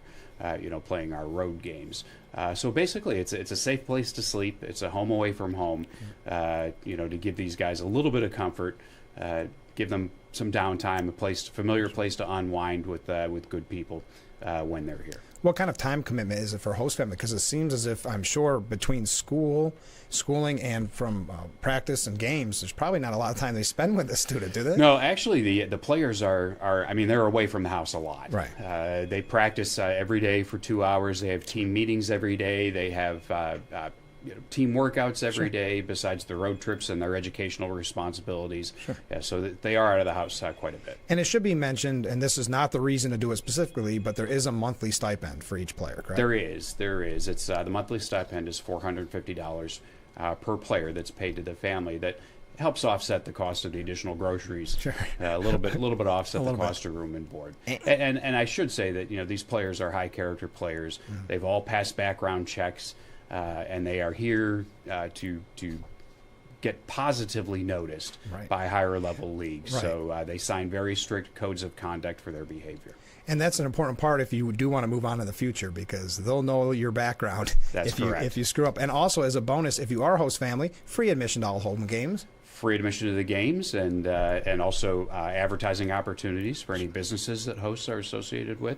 playing our road games. So basically, it's a safe place to sleep. It's a home away from home, to give these guys a little bit of comfort, give them some downtime, a familiar place to unwind with good people when they're here. What kind of time commitment is it for a host family? Because it seems as if, I'm sure, between schooling and from practice and games, there's probably not a lot of time they spend with the student, do they? No, actually, the players are they're away from the house a lot. Right. They practice every day for 2 hours. They have team meetings every day. They have team workouts every day besides the road trips and their educational responsibilities. Sure. So they are out of the house quite a bit. And it should be mentioned, and this is not the reason to do it specifically, but there is a monthly stipend for each player, correct? There is. It's the monthly stipend is $450 per player that's paid to the family. That helps offset the cost of the additional groceries. Sure. A little bit offset the cost of room and board. And I should say that these players are high character players. They've all passed background checks. And they are here to get positively noticed by higher level leagues. Right. So they sign very strict codes of conduct for their behavior. And that's an important part if you do want to move on in the future, because they'll know your background if you screw up. And also, as a bonus, if you are a host family, free admission to all home games. Free admission to the games, and also advertising opportunities for any businesses that hosts are associated with,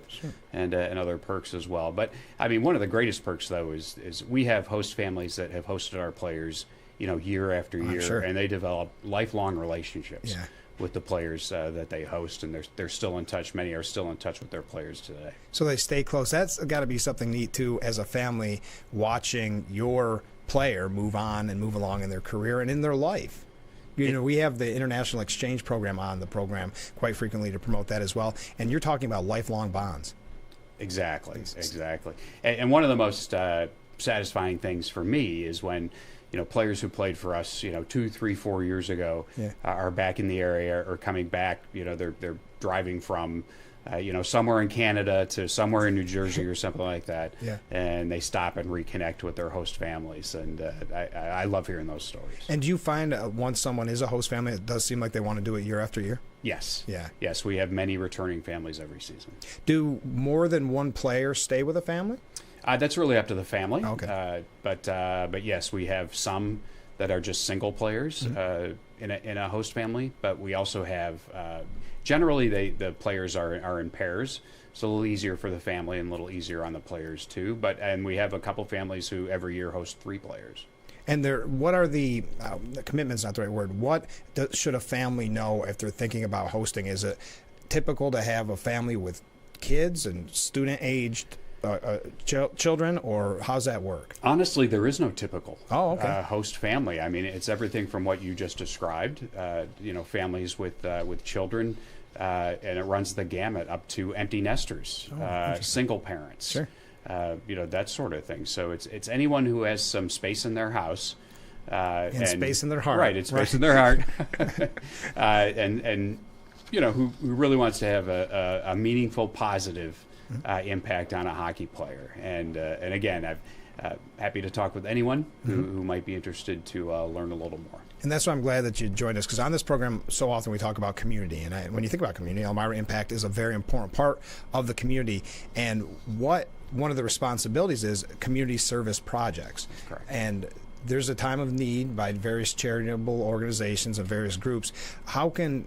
and other perks as well. But I mean, one of the greatest perks though is we have host families that have hosted our players, year after year, and they develop lifelong relationships with the players that they host, and they're still in touch. Many are still in touch with their players today. So they stay close. That's got to be something neat too, as a family, watching your player move on and move along in their career and in their life. We have the International Exchange Program on the program quite frequently to promote that as well. And you're talking about lifelong bonds. Exactly. And one of the most satisfying things for me is when, players who played for us, 2, 3, 4 years ago are back in the area or coming back. They're driving from, somewhere in Canada to somewhere in New Jersey or something like that. Yeah. And they stop and reconnect with their host families. And I love hearing those stories. And do you find once someone is a host family, it does seem like they want to do it year after year? Yes. Yeah. Yes, we have many returning families every season. Do more than one player stay with a family? That's really up to the family. Okay. But yes, we have some that are just single players in a host family. But we also have generally the players are in pairs. It's a little easier for the family and a little easier on the players too. And we have a couple families who every year host 3 players. And what are the commitment's not the right word. What should a family know if they're thinking about hosting? Is it typical to have a family with kids and student-aged children, or how's that work? Honestly, there is no typical host family. I mean, it's everything from what you just described. Families with children, and it runs the gamut up to empty nesters, single parents. Sure. That sort of thing. So it's anyone who has some space in their house. And space in their heart. Right, it's space in their heart. and who really wants to have a meaningful, positive impact on a hockey player. And again, I'm happy to talk with anyone who might be interested to learn a little more. And that's why I'm glad that you joined us, because on this program, so often we talk about community. And when you think about community, Elmira Impact is a very important part of the community. And one of the responsibilities is community service projects. Correct. And there's a time of need by various charitable organizations and various groups. How can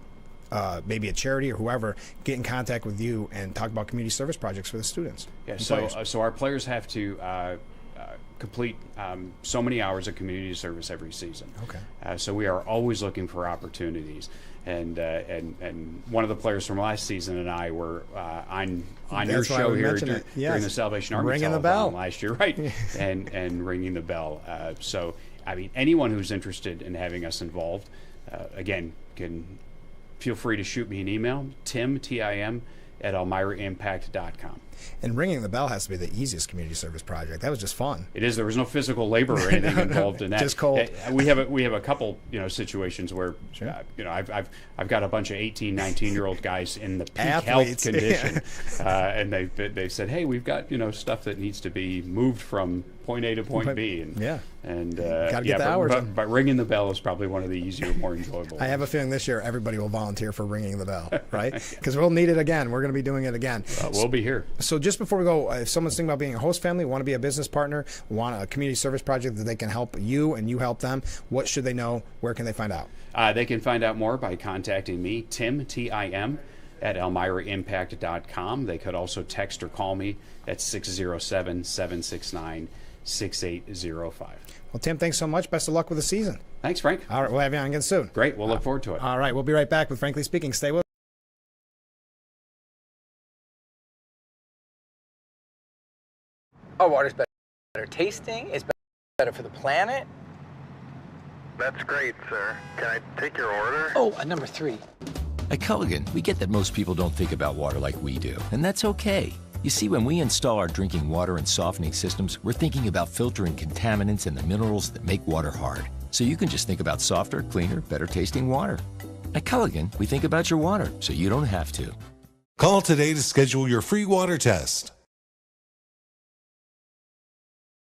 maybe a charity or whoever get in contact with you and talk about community service projects for the students? Yeah, so our players have to complete so many hours of community service every season. Okay. So we are always looking for opportunities. And one of the players from last season and I were on your show here during the Salvation Army ringing the bell last year, right? and ringing the bell. So I mean, anyone who's interested in having us involved, again, can feel free to shoot me an email, Tim at elmiraimpact.com. And ringing the bell has to be the easiest community service project. That was just fun. It is. There was no physical labor or anything involved in that. Just cold. We have a couple situations where I've got a bunch of 18, 19-year-old guys in the peak health condition, and they said, hey, we've got stuff that needs to be moved from point A to point B, and gotta get the hours in. But ringing the bell is probably one of the easier, more enjoyable. I have a feeling this year everybody will volunteer for ringing the bell, right? Because we'll need it again. We're going to be doing it again. We'll be here. So just before we go, if someone's thinking about being a host family, want to be a business partner, want a community service project that they can help you and you help them, what should they know? Where can they find out? They can find out more by contacting me, Tim, T-I-M, at elmiraimpact.com. They could also text or call me at 607-769-6805. Well, Tim, thanks so much. Best of luck with the season. Thanks, Frank. All right, we'll have you on again soon. Great. We'll look forward to it. All right, we'll be right back with Frankly Speaking. Stay with us. Our water's better tasting, it's better for the planet. That's great, sir. Can I take your order? Oh, number 3. At Culligan, we get that most people don't think about water like we do, and that's okay. You see, when we install our drinking water and softening systems, we're thinking about filtering contaminants and the minerals that make water hard. So you can just think about softer, cleaner, better tasting water. At Culligan, we think about your water, so you don't have to. Call today to schedule your free water test.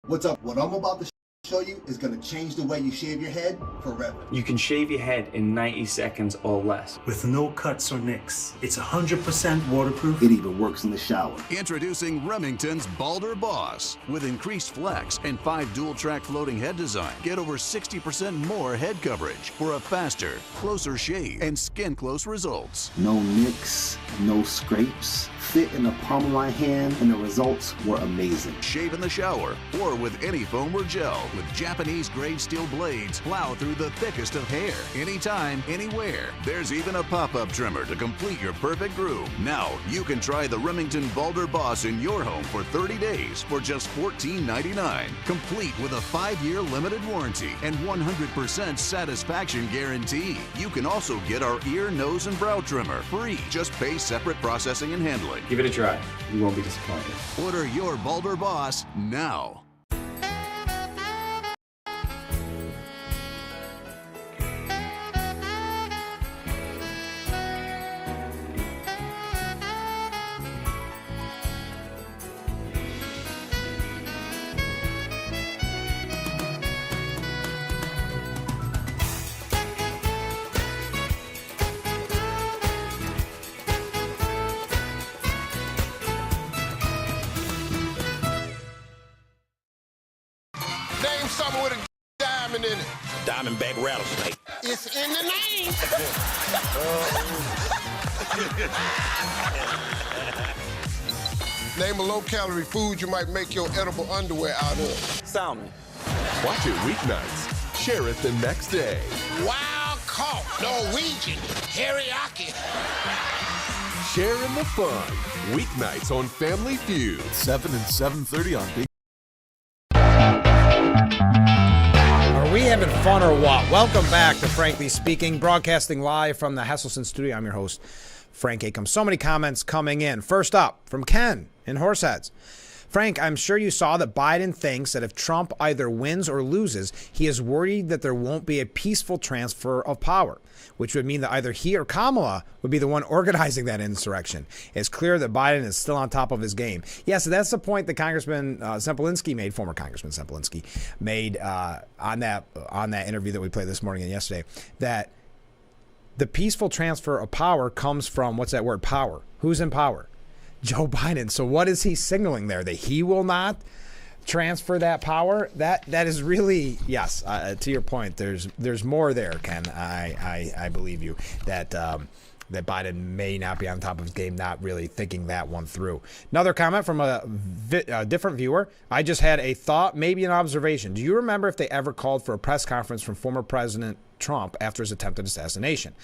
What's up? What I'm about to show you is going to change the way you shave your head forever. You can shave your head in 90 seconds or less. With no cuts or nicks. It's 100% waterproof. It even works in the shower. Introducing Remington's Balder Boss. With increased flex and 5 dual-track floating head design, get over 60% more head coverage for a faster, closer shave and skin-close results. No nicks, no scrapes. Fit in the palm of my hand, and the results were amazing. Shave in the shower or with any foam or gel. With Japanese-grade steel blades, plow through the thickest of hair. Anytime, anywhere. There's even a pop-up trimmer to complete your perfect groom. Now, you can try the Remington Balder Boss in your home for 30 days for just $14.99. Complete with a 5-year limited warranty and 100% satisfaction guarantee. You can also get our ear, nose, and brow trimmer free. Just pay separate processing and handling. Give it a try. You won't be disappointed. Order your Balder Boss now. Name something with a diamond in it. Diamondback rattlesnake. It's in the name. Name a low-calorie food you might make your edible underwear out of. Salmon. Watch it weeknights. Share it the next day. Wild caught Norwegian teriyaki. Share in the fun. Weeknights on Family Feud. 7 and 7:30 on Big. Are we having fun or what? Welcome back to Frankly Speaking, broadcasting live from the Hesselson studio. I'm your host, Frank Acom. So many comments coming in. First up, from Ken in Horseheads. Frank, I'm sure you saw that Biden thinks that if Trump either wins or loses, he is worried that there won't be a peaceful transfer of power, which would mean that either he or Kamala would be the one organizing that insurrection. It's clear that Biden is still on top of his game. Yes, that's the point that Congressman Semplinsky made, former Congressman Semplinsky, made on that interview that we played this morning and yesterday, that the peaceful transfer of power comes from, what's that word, power. Who's in power? Joe Biden. So what is he signaling there? That he will not transfer that power? That is really, yes, to your point, there's more there, Ken. I believe you that that Biden may not be on top of his game, not really thinking that one through. Another comment from a different viewer. I just had a thought, maybe an observation. Do you remember if they ever called for a press conference from former President Trump after his attempted assassination?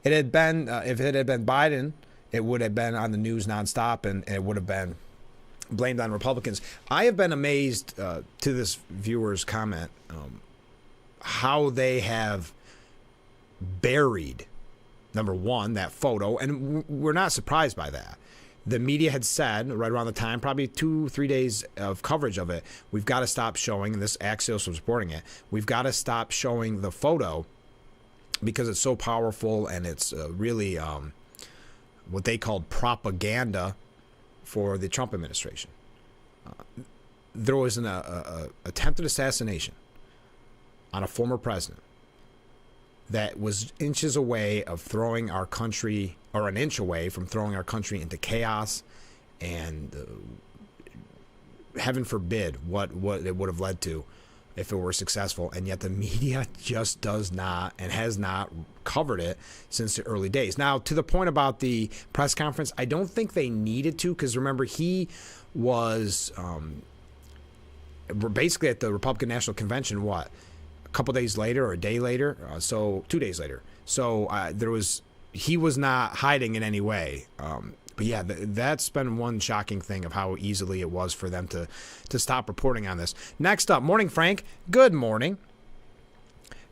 It had been, if it had been Biden, it would have been on the news nonstop, and it would have been blamed on Republicans. I have been amazed to this viewer's comment how they have buried, number one, that photo, and we're not surprised by that. The media had said right around the time, probably 2-3 days of coverage of it, we've got to stop showing, and this Axios was reporting it, we've got to stop showing the photo because it's so powerful and it's really what they called propaganda for the Trump administration. There was an attempted assassination on a former president that was inches away of throwing our country, or an inch away from throwing our country into chaos, and heaven forbid what it would have led to if it were successful. And yet the media just does not and has not covered it since the early days. Now, to the point about the press conference, I don't think they needed to, because remember, he was basically at the Republican National Convention, what, a couple days later or a day later? So 2 days later. So he was not hiding in any way. But yeah, that's been one shocking thing of how easily it was for them to stop reporting on this. Next up, morning, Frank. Good morning.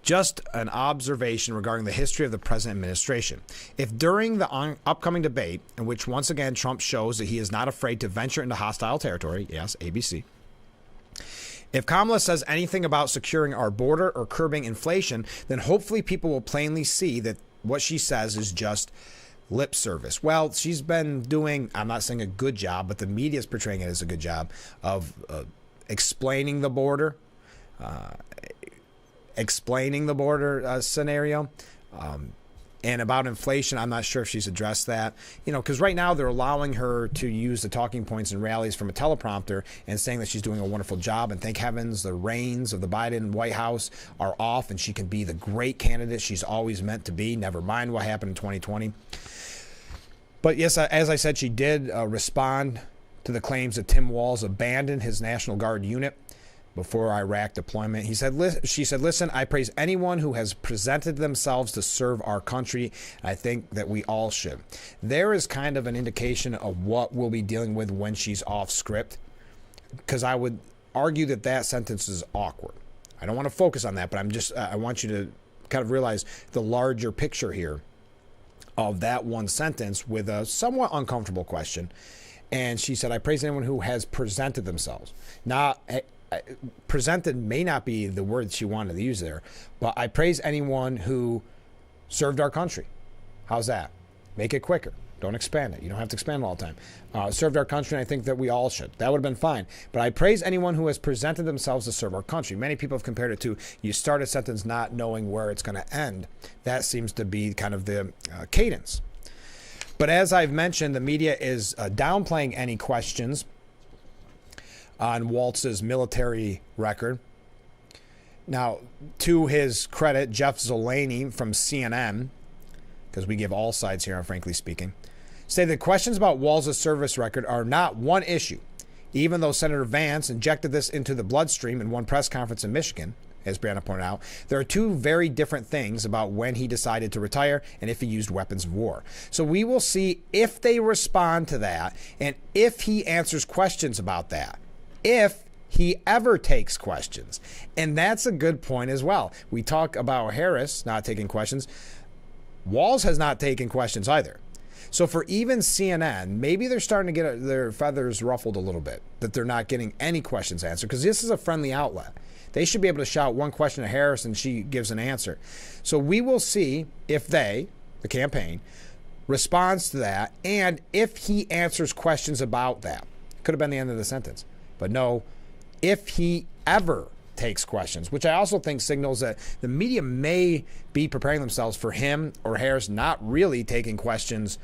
Just an observation regarding the history of the present administration. If during the upcoming debate, in which once again Trump shows that he is not afraid to venture into hostile territory, yes, ABC, if Kamala says anything about securing our border or curbing inflation, then hopefully people will plainly see that what she says is just lip service. Well, she's been doing, I'm not saying a good job, but the media is portraying it as a good job of explaining the border, scenario. And about inflation, I'm not sure if she's addressed that. Because right now they're allowing her to use the talking points and rallies from a teleprompter and saying that she's doing a wonderful job. And thank heavens the reins of the Biden White House are off and she can be the great candidate she's always meant to be, never mind what happened in 2020. But yes, as I said, she did respond to the claims that Tim Walz abandoned his National Guard unit before Iraq deployment. She said, listen, I praise anyone who has presented themselves to serve our country. I think that we all should. There is kind of an indication of what we'll be dealing with when she's off script, because I would argue that that sentence is awkward. I don't want to focus on that, but I want you to kind of realize the larger picture here of that one sentence with a somewhat uncomfortable question. And she said, I praise anyone who has presented themselves. Now, presented may not be the word she wanted to use there, but I praise anyone who served our country. How's that? Make it quicker. Don't expand it. You don't have to expand it all the time. Served our country, and I think that we all should. That would have been fine. But I praise anyone who has presented themselves to serve our country. Many people have compared it to you start a sentence not knowing where it's going to end. That seems to be kind of the cadence. But as I've mentioned, the media is downplaying any questions on Waltz's military record. Now, to his credit, Jeff Zeleny from CNN because we give all sides here on Frankly Speaking, stated that questions about Walz' service record are not one issue, even though Senator Vance injected this into the bloodstream in one press conference in Michigan. As Brianna pointed out, there are two very different things about when he decided to retire and if he used weapons of war. So we will see if they respond to that and if he answers questions about that, if he ever takes questions. And that's a good point as well. We talk about Harris not taking questions. Walz has not taken questions either. So for even CNN, maybe they're starting to get their feathers ruffled a little bit, that they're not getting any questions answered, because this is a friendly outlet. They should be able to shout one question to Harris and she gives an answer. So we will see if they, the campaign, responds to that and if he answers questions about that. Could have been the end of the sentence. But no, if he ever takes questions, which I also think signals that the media may be preparing themselves for him or Harris not really taking questions,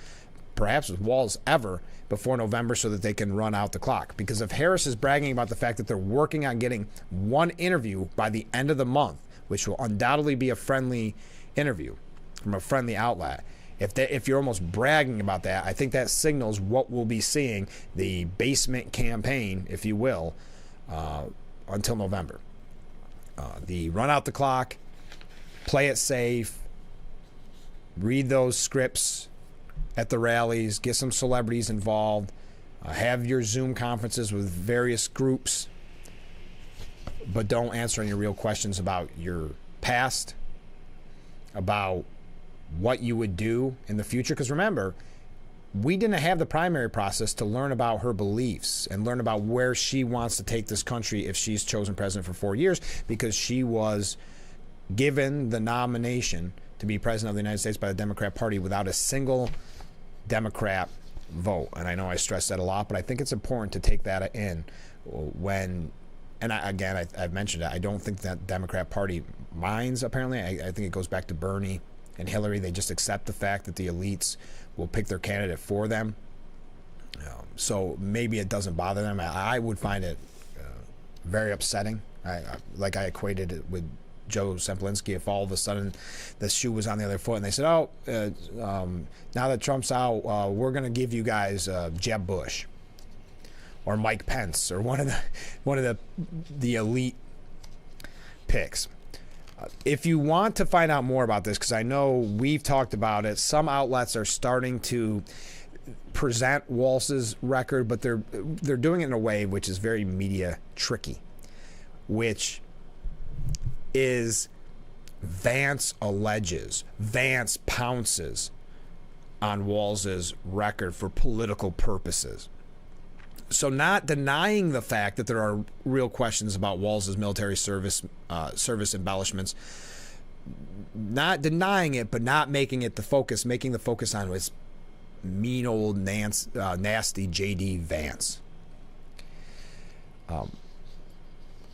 perhaps with Walz ever, before November so that they can run out the clock. Because if Harris is bragging about the fact that they're working on getting one interview by the end of the month, which will undoubtedly be a friendly interview from a friendly outlet, if you're almost bragging about that, I think that signals what we'll be seeing, the basement campaign, if you will, until November. The run out the clock, play it safe, read those scripts at the rallies, get some celebrities involved, have your Zoom conferences with various groups, but don't answer any real questions about your past, about what you would do in the future. Because remember, we didn't have the primary process to learn about her beliefs and learn about where she wants to take this country if she's chosen president for 4 years, because she was given the nomination to be president of the United States by the Democrat Party without a single Democrat vote. And I know I stress that a lot, but I think it's important to take that in when, and I've mentioned it, I don't think that Democrat Party minds, apparently. I think it goes back to Bernie and Hillary. They just accept the fact that the elites will pick their candidate for them. So maybe it doesn't bother them. I would find it very upsetting. I equated it with Joe Semplinsky. If all of a sudden the shoe was on the other foot and they said, now that Trump's out, we're going to give you guys Jeb Bush or Mike Pence or one of the elite picks. If you want to find out more about this, because I know we've talked about it, some outlets are starting to present Walz's record, but they're doing it in a way which is very media tricky, which is Vance alleges, Vance pounces on Walz's record for political purposes. So not denying the fact that there are real questions about Walz's military service embellishments, not denying it, but not making it the focus, making the focus on his mean old nasty J.D. Vance.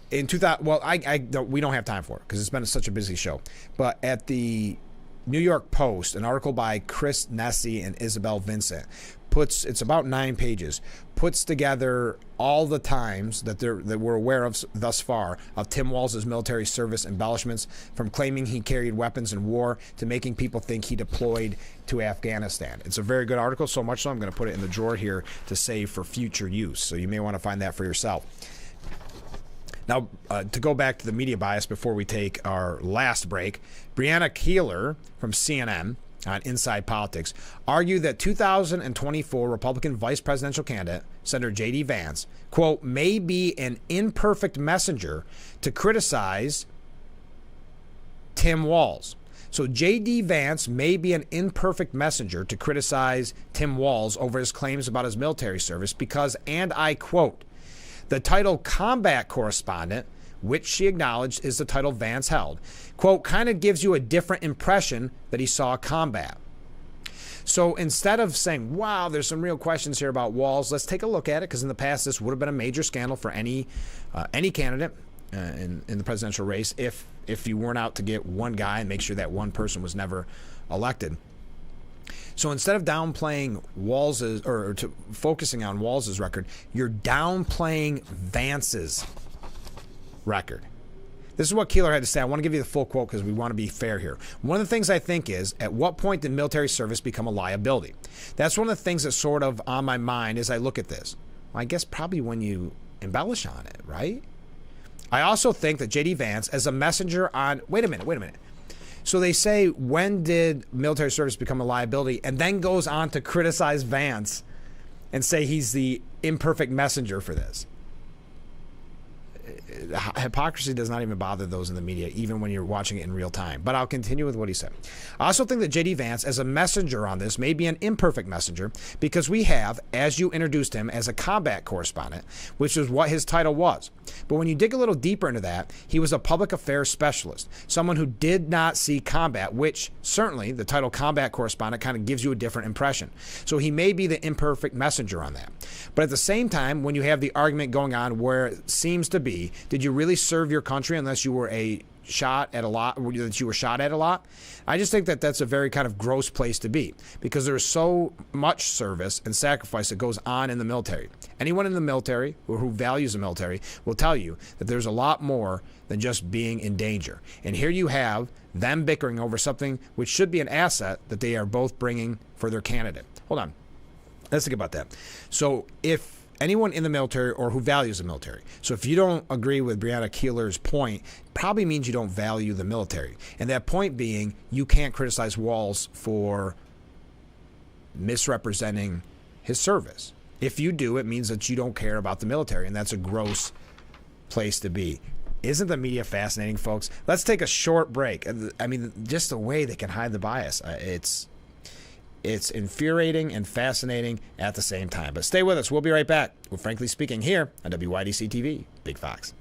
In 2000, well, we don't have time for it because it's been such a busy show. But at the New York Post, an article by Chris Nessie and Isabel Vincent it's about 9 pages, puts together all the times that we're aware of thus far of Tim Walz's military service embellishments, from claiming he carried weapons in war to making people think he deployed to Afghanistan. It's a very good article, so much so I'm going to put it in the drawer here to save for future use. So you may want to find that for yourself. Now, to go back to the media bias before we take our last break, Brianna Keeler from CNN on Inside Politics argued that 2024 Republican vice presidential candidate, Senator J.D. Vance, quote, may be an imperfect messenger to criticize Tim Walz. So J.D. Vance may be an imperfect messenger to criticize Tim Walz over his claims about his military service because, and I quote, the title combat correspondent, which she acknowledged is the title Vance held, quote, kind of gives you a different impression that he saw combat. So instead of saying, wow, there's some real questions here about Walz, let's take a look at it, because in the past this would have been a major scandal for any candidate in the presidential race if you weren't out to get one guy and make sure that one person was never elected. So instead of downplaying Walz's or focusing on Walz's record, you're downplaying Vance's record. This is what Keeler had to say. I want to give you the full quote because we want to be fair here. One of the things I think is, at what point did military service become a liability? That's one of the things that's sort of on my mind as I look at this. Well, I guess probably when you embellish on it, right? I also think that J.D. Vance, as a messenger on... Wait a minute. So they say, when did military service become a liability? And then goes on to criticize Vance and say he's the imperfect messenger for this. Hypocrisy does not even bother those in the media, even when you're watching it in real time. But I'll continue with what he said. I also think that J.D. Vance, as a messenger on this, may be an imperfect messenger because we have, as you introduced him, as a combat correspondent, which is what his title was. But when you dig a little deeper into that, he was a public affairs specialist, someone who did not see combat, which certainly the title combat correspondent kind of gives you a different impression. So he may be the imperfect messenger on that. But at the same time, when you have the argument going on where it seems to be, did you really serve your country unless you were shot at a lot? I just think that that's a very kind of gross place to be because there's so much service and sacrifice that goes on in the military. Anyone in the military or who values the military will tell you that there's a lot more than just being in danger. And here you have them bickering over something which should be an asset that they are both bringing for their candidate. Hold on. Let's think about that. So if anyone in the military or who values the military. So if you don't agree with Breonna Keeler's point, it probably means you don't value the military. And that point being, you can't criticize Walls for misrepresenting his service. If you do, it means that you don't care about the military, and that's a gross place to be. Isn't the media fascinating, folks? Let's take a short break. I mean, just the way they can hide the bias. It's infuriating and fascinating at the same time. But stay with us. We'll be right back with Frankly Speaking here on WYDC TV, Big Fox.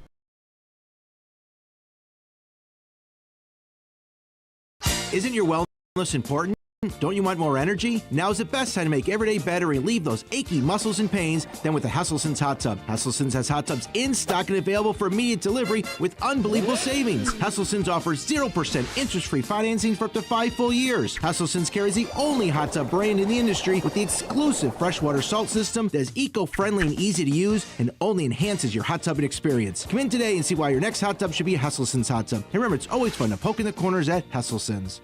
Isn't your wellness important? Don't you want more energy? Now's the best time to make every day better and relieve those achy muscles and pains than with the Hesselson's Hot Tub. Hesselson's has hot tubs in stock and available for immediate delivery with unbelievable savings. Hesselson's offers 0% interest-free financing for up to 5 full years. Hesselson's carries the only hot tub brand in the industry with the exclusive freshwater salt system that is eco-friendly and easy to use and only enhances your hot tubbing experience. Come in today and see why your next hot tub should be a Hesselson's hot tub. And remember, it's always fun to poke in the corners at Hesselson's.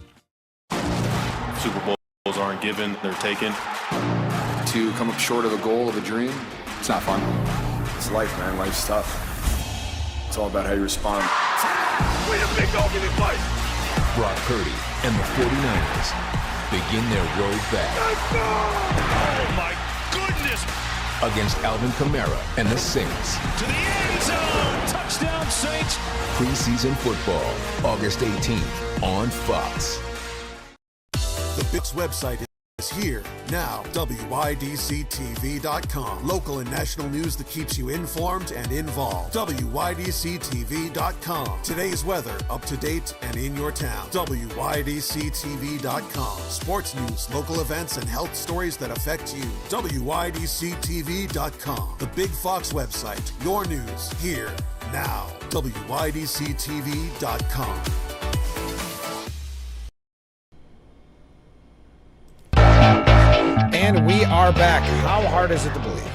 Super Bowls aren't given, they're taken. To come up short of a goal, of a dream, it's not fun. It's life, man. Life's tough. It's all about how you respond. Way to big dog in the fight. Brock Purdy and the 49ers begin their road back. Oh, my goodness. Against Alvin Kamara and the Saints. To the end zone. Touchdown, Saints. Preseason football, August 18th on Fox. The Bix website is here now. WYDCTV.com. Local and national news that keeps you informed and involved. WYDCTV.com. Today's weather up to date and in your town. WYDCTV.com. Sports news, local events, and health stories that affect you. WYDCTV.com. The Big Fox website. Your news here now. WYDCTV.com. And we are back. How hard is it to believe?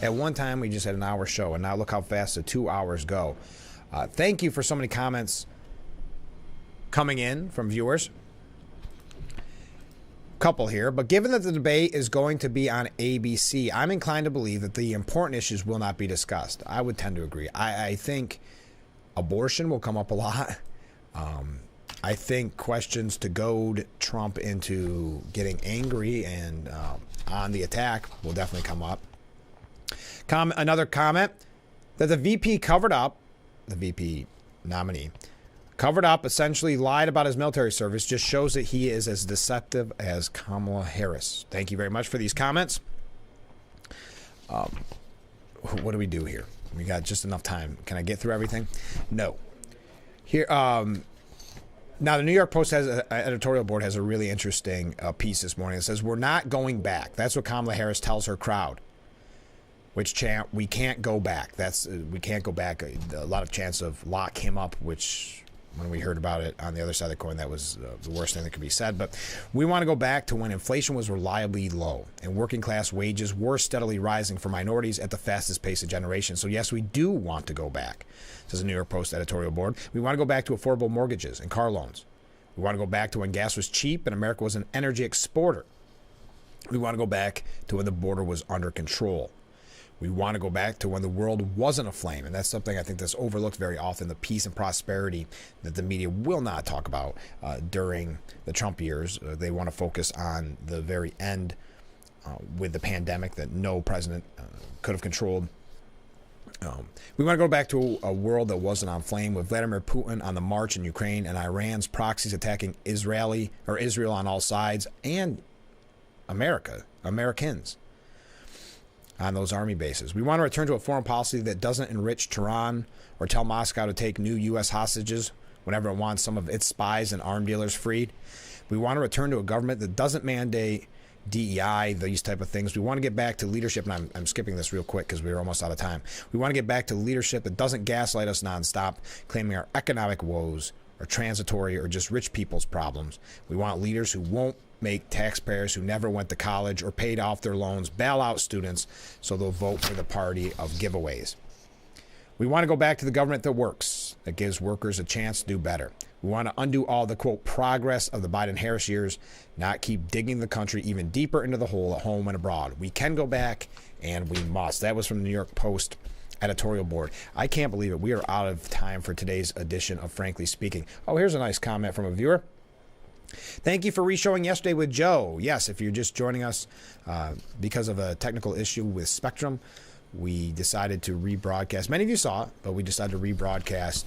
At one time, we just had an hour show, and now look how fast the 2 hours go. Thank you for so many comments coming in from viewers. Couple here, but given that the debate is going to be on ABC, I'm inclined to believe that the important issues will not be discussed. I would tend to agree. I think abortion will come up a lot. I think questions to goad Trump into getting angry and on the attack will definitely come up. Another comment that the VP covered up, the VP nominee, covered up, essentially lied about his military service, just shows that he is as deceptive as Kamala Harris. Thank you very much for these comments. What do we do here? We got just enough time. Can I get through everything? No. Here, now, the New York Post editorial board has a really interesting piece this morning. It says, we're not going back. That's what Kamala Harris tells her crowd. Which chant, we can't go back. We can't go back. A lot of chants of lock him up, which when we heard about it on the other side of the coin, that was the worst thing that could be said. But we want to go back to when inflation was reliably low and working class wages were steadily rising for minorities at the fastest pace of generation. So yes, we do want to go back, says the New York Post editorial board. We want to go back to affordable mortgages and car loans. We want to go back to when gas was cheap and America was an energy exporter. We want to go back to when the border was under control. We want to go back to when the world wasn't aflame. And that's something I think that's overlooked very often, the peace and prosperity that the media will not talk about during the Trump years. They want to focus on the very end with the pandemic that no president could have controlled. We want to go back to a world that wasn't on flame, with Vladimir Putin on the march in Ukraine and Iran's proxies attacking Israel on all sides, and Americans on those army bases. We want to return to a foreign policy that doesn't enrich Tehran or tell Moscow to take new U.S. hostages whenever it wants some of its spies and arm dealers freed. We want to return to a government that doesn't mandate DEI, these type of things. We want to get back to leadership, and I'm skipping this real quick because we're almost out of time. We want to get back to leadership that doesn't gaslight us nonstop, claiming our economic woes are transitory or just rich people's problems. We want leaders who won't make taxpayers who never went to college or paid off their loans bail out students so they'll vote for the party of giveaways. We want to go back to the government that works, that gives workers a chance to do better. We want to undo all the, quote, progress of the Biden-Harris years, not keep digging the country even deeper into the hole at home and abroad. We can go back, and we must. That was from the New York Post editorial board. I can't believe it. We are out of time for today's edition of Frankly Speaking. Oh, here's a nice comment from a viewer. Thank you for re-showing Yesterday with Joe. Yes, if you're just joining us because of a technical issue with Spectrum, we decided to rebroadcast. Many of you saw it, but we decided to rebroadcast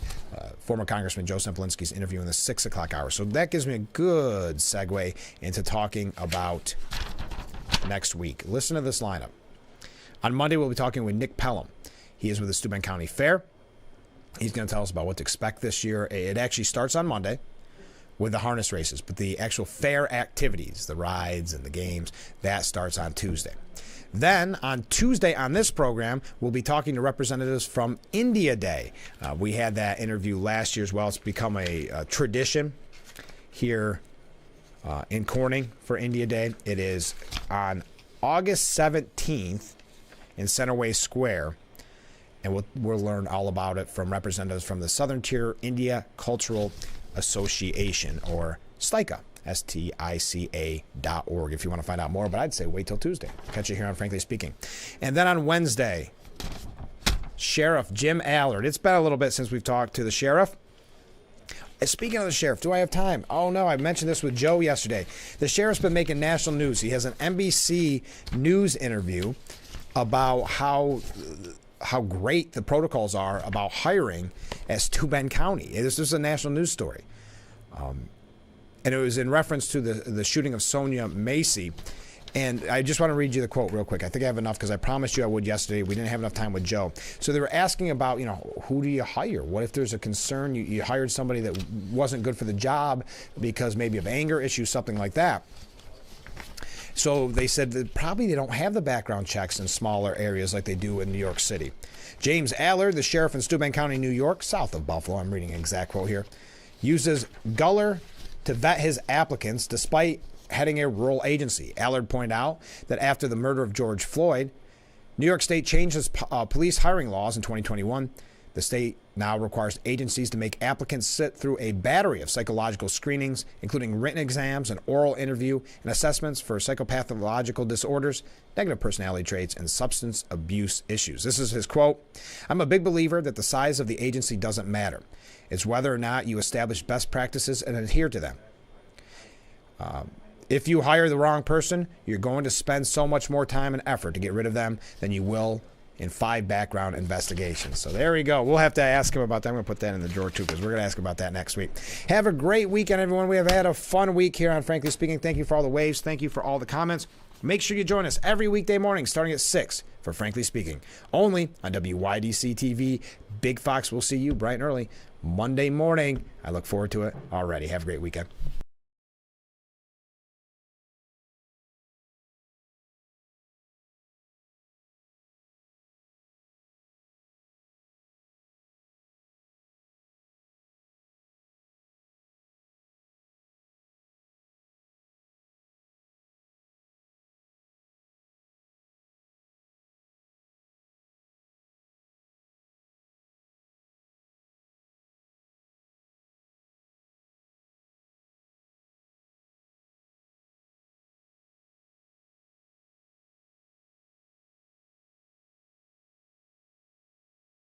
former Congressman Joe Semplinsky's interview in the 6 o'clock hour. So that gives me a good segue into talking about next week. Listen to this lineup. On Monday, we'll be talking with Nick Pelham. He is with the Steuben County Fair. He's going to tell us about what to expect this year. It actually starts on Monday with the harness races, but the actual fair activities, the rides and the games, that starts on Tuesday. Then on Tuesday on this program, we'll be talking to representatives from India Day. We had that interview last year as well. It's become a tradition here in Corning for India Day. It is on August 17th in Centerway Square, and we'll learn all about it from representatives from the Southern Tier India Cultural Association, or STICA, STICA.org, if you want to find out more. But I'd say wait till Tuesday. Catch you here on Frankly Speaking. And then on Wednesday, Sheriff Jim Allard. It's been a little bit since we've talked to the sheriff. Speaking of the sheriff, do I have time? Oh, no, I mentioned this with Joe yesterday. The sheriff's been making national news. He has an NBC News interview about how great the protocols are about hiring at Steuben County. This is a national news story. And it was in reference to the shooting of Sonia Macy. And I just want to read you the quote real quick. I think I have enough because I promised you I would yesterday. We didn't have enough time with Joe. So they were asking about, who do you hire? What if there's a concern? You hired somebody that wasn't good for the job because maybe of anger issues, something like that. So they said that probably they don't have the background checks in smaller areas like they do in New York City. James Allard, the sheriff in Steuben County, New York, south of Buffalo, I'm reading an exact quote here, uses Guller to vet his applicants despite heading a rural agency. Allard pointed out that after the murder of George Floyd, New York State changed its police hiring laws in 2021. The state now requires agencies to make applicants sit through a battery of psychological screenings, including written exams, an oral interview, and assessments for psychopathological disorders, negative personality traits, and substance abuse issues. This is his quote. I'm a big believer that the size of the agency doesn't matter. It's whether or not you establish best practices and adhere to them. If you hire the wrong person, you're going to spend so much more time and effort to get rid of them than you will in 5 background investigations. So there we go. We'll have to ask him about that. I'm going to put that in the drawer too because we're going to ask about that next week. Have a great weekend, everyone. We have had a fun week here on Frankly Speaking. Thank you for all the waves. Thank you for all the comments. Make sure you join us every weekday morning starting at 6 for Frankly Speaking. Only on WYDC TV. Big Fox will see you bright and early Monday morning. I look forward to it already. Have a great weekend.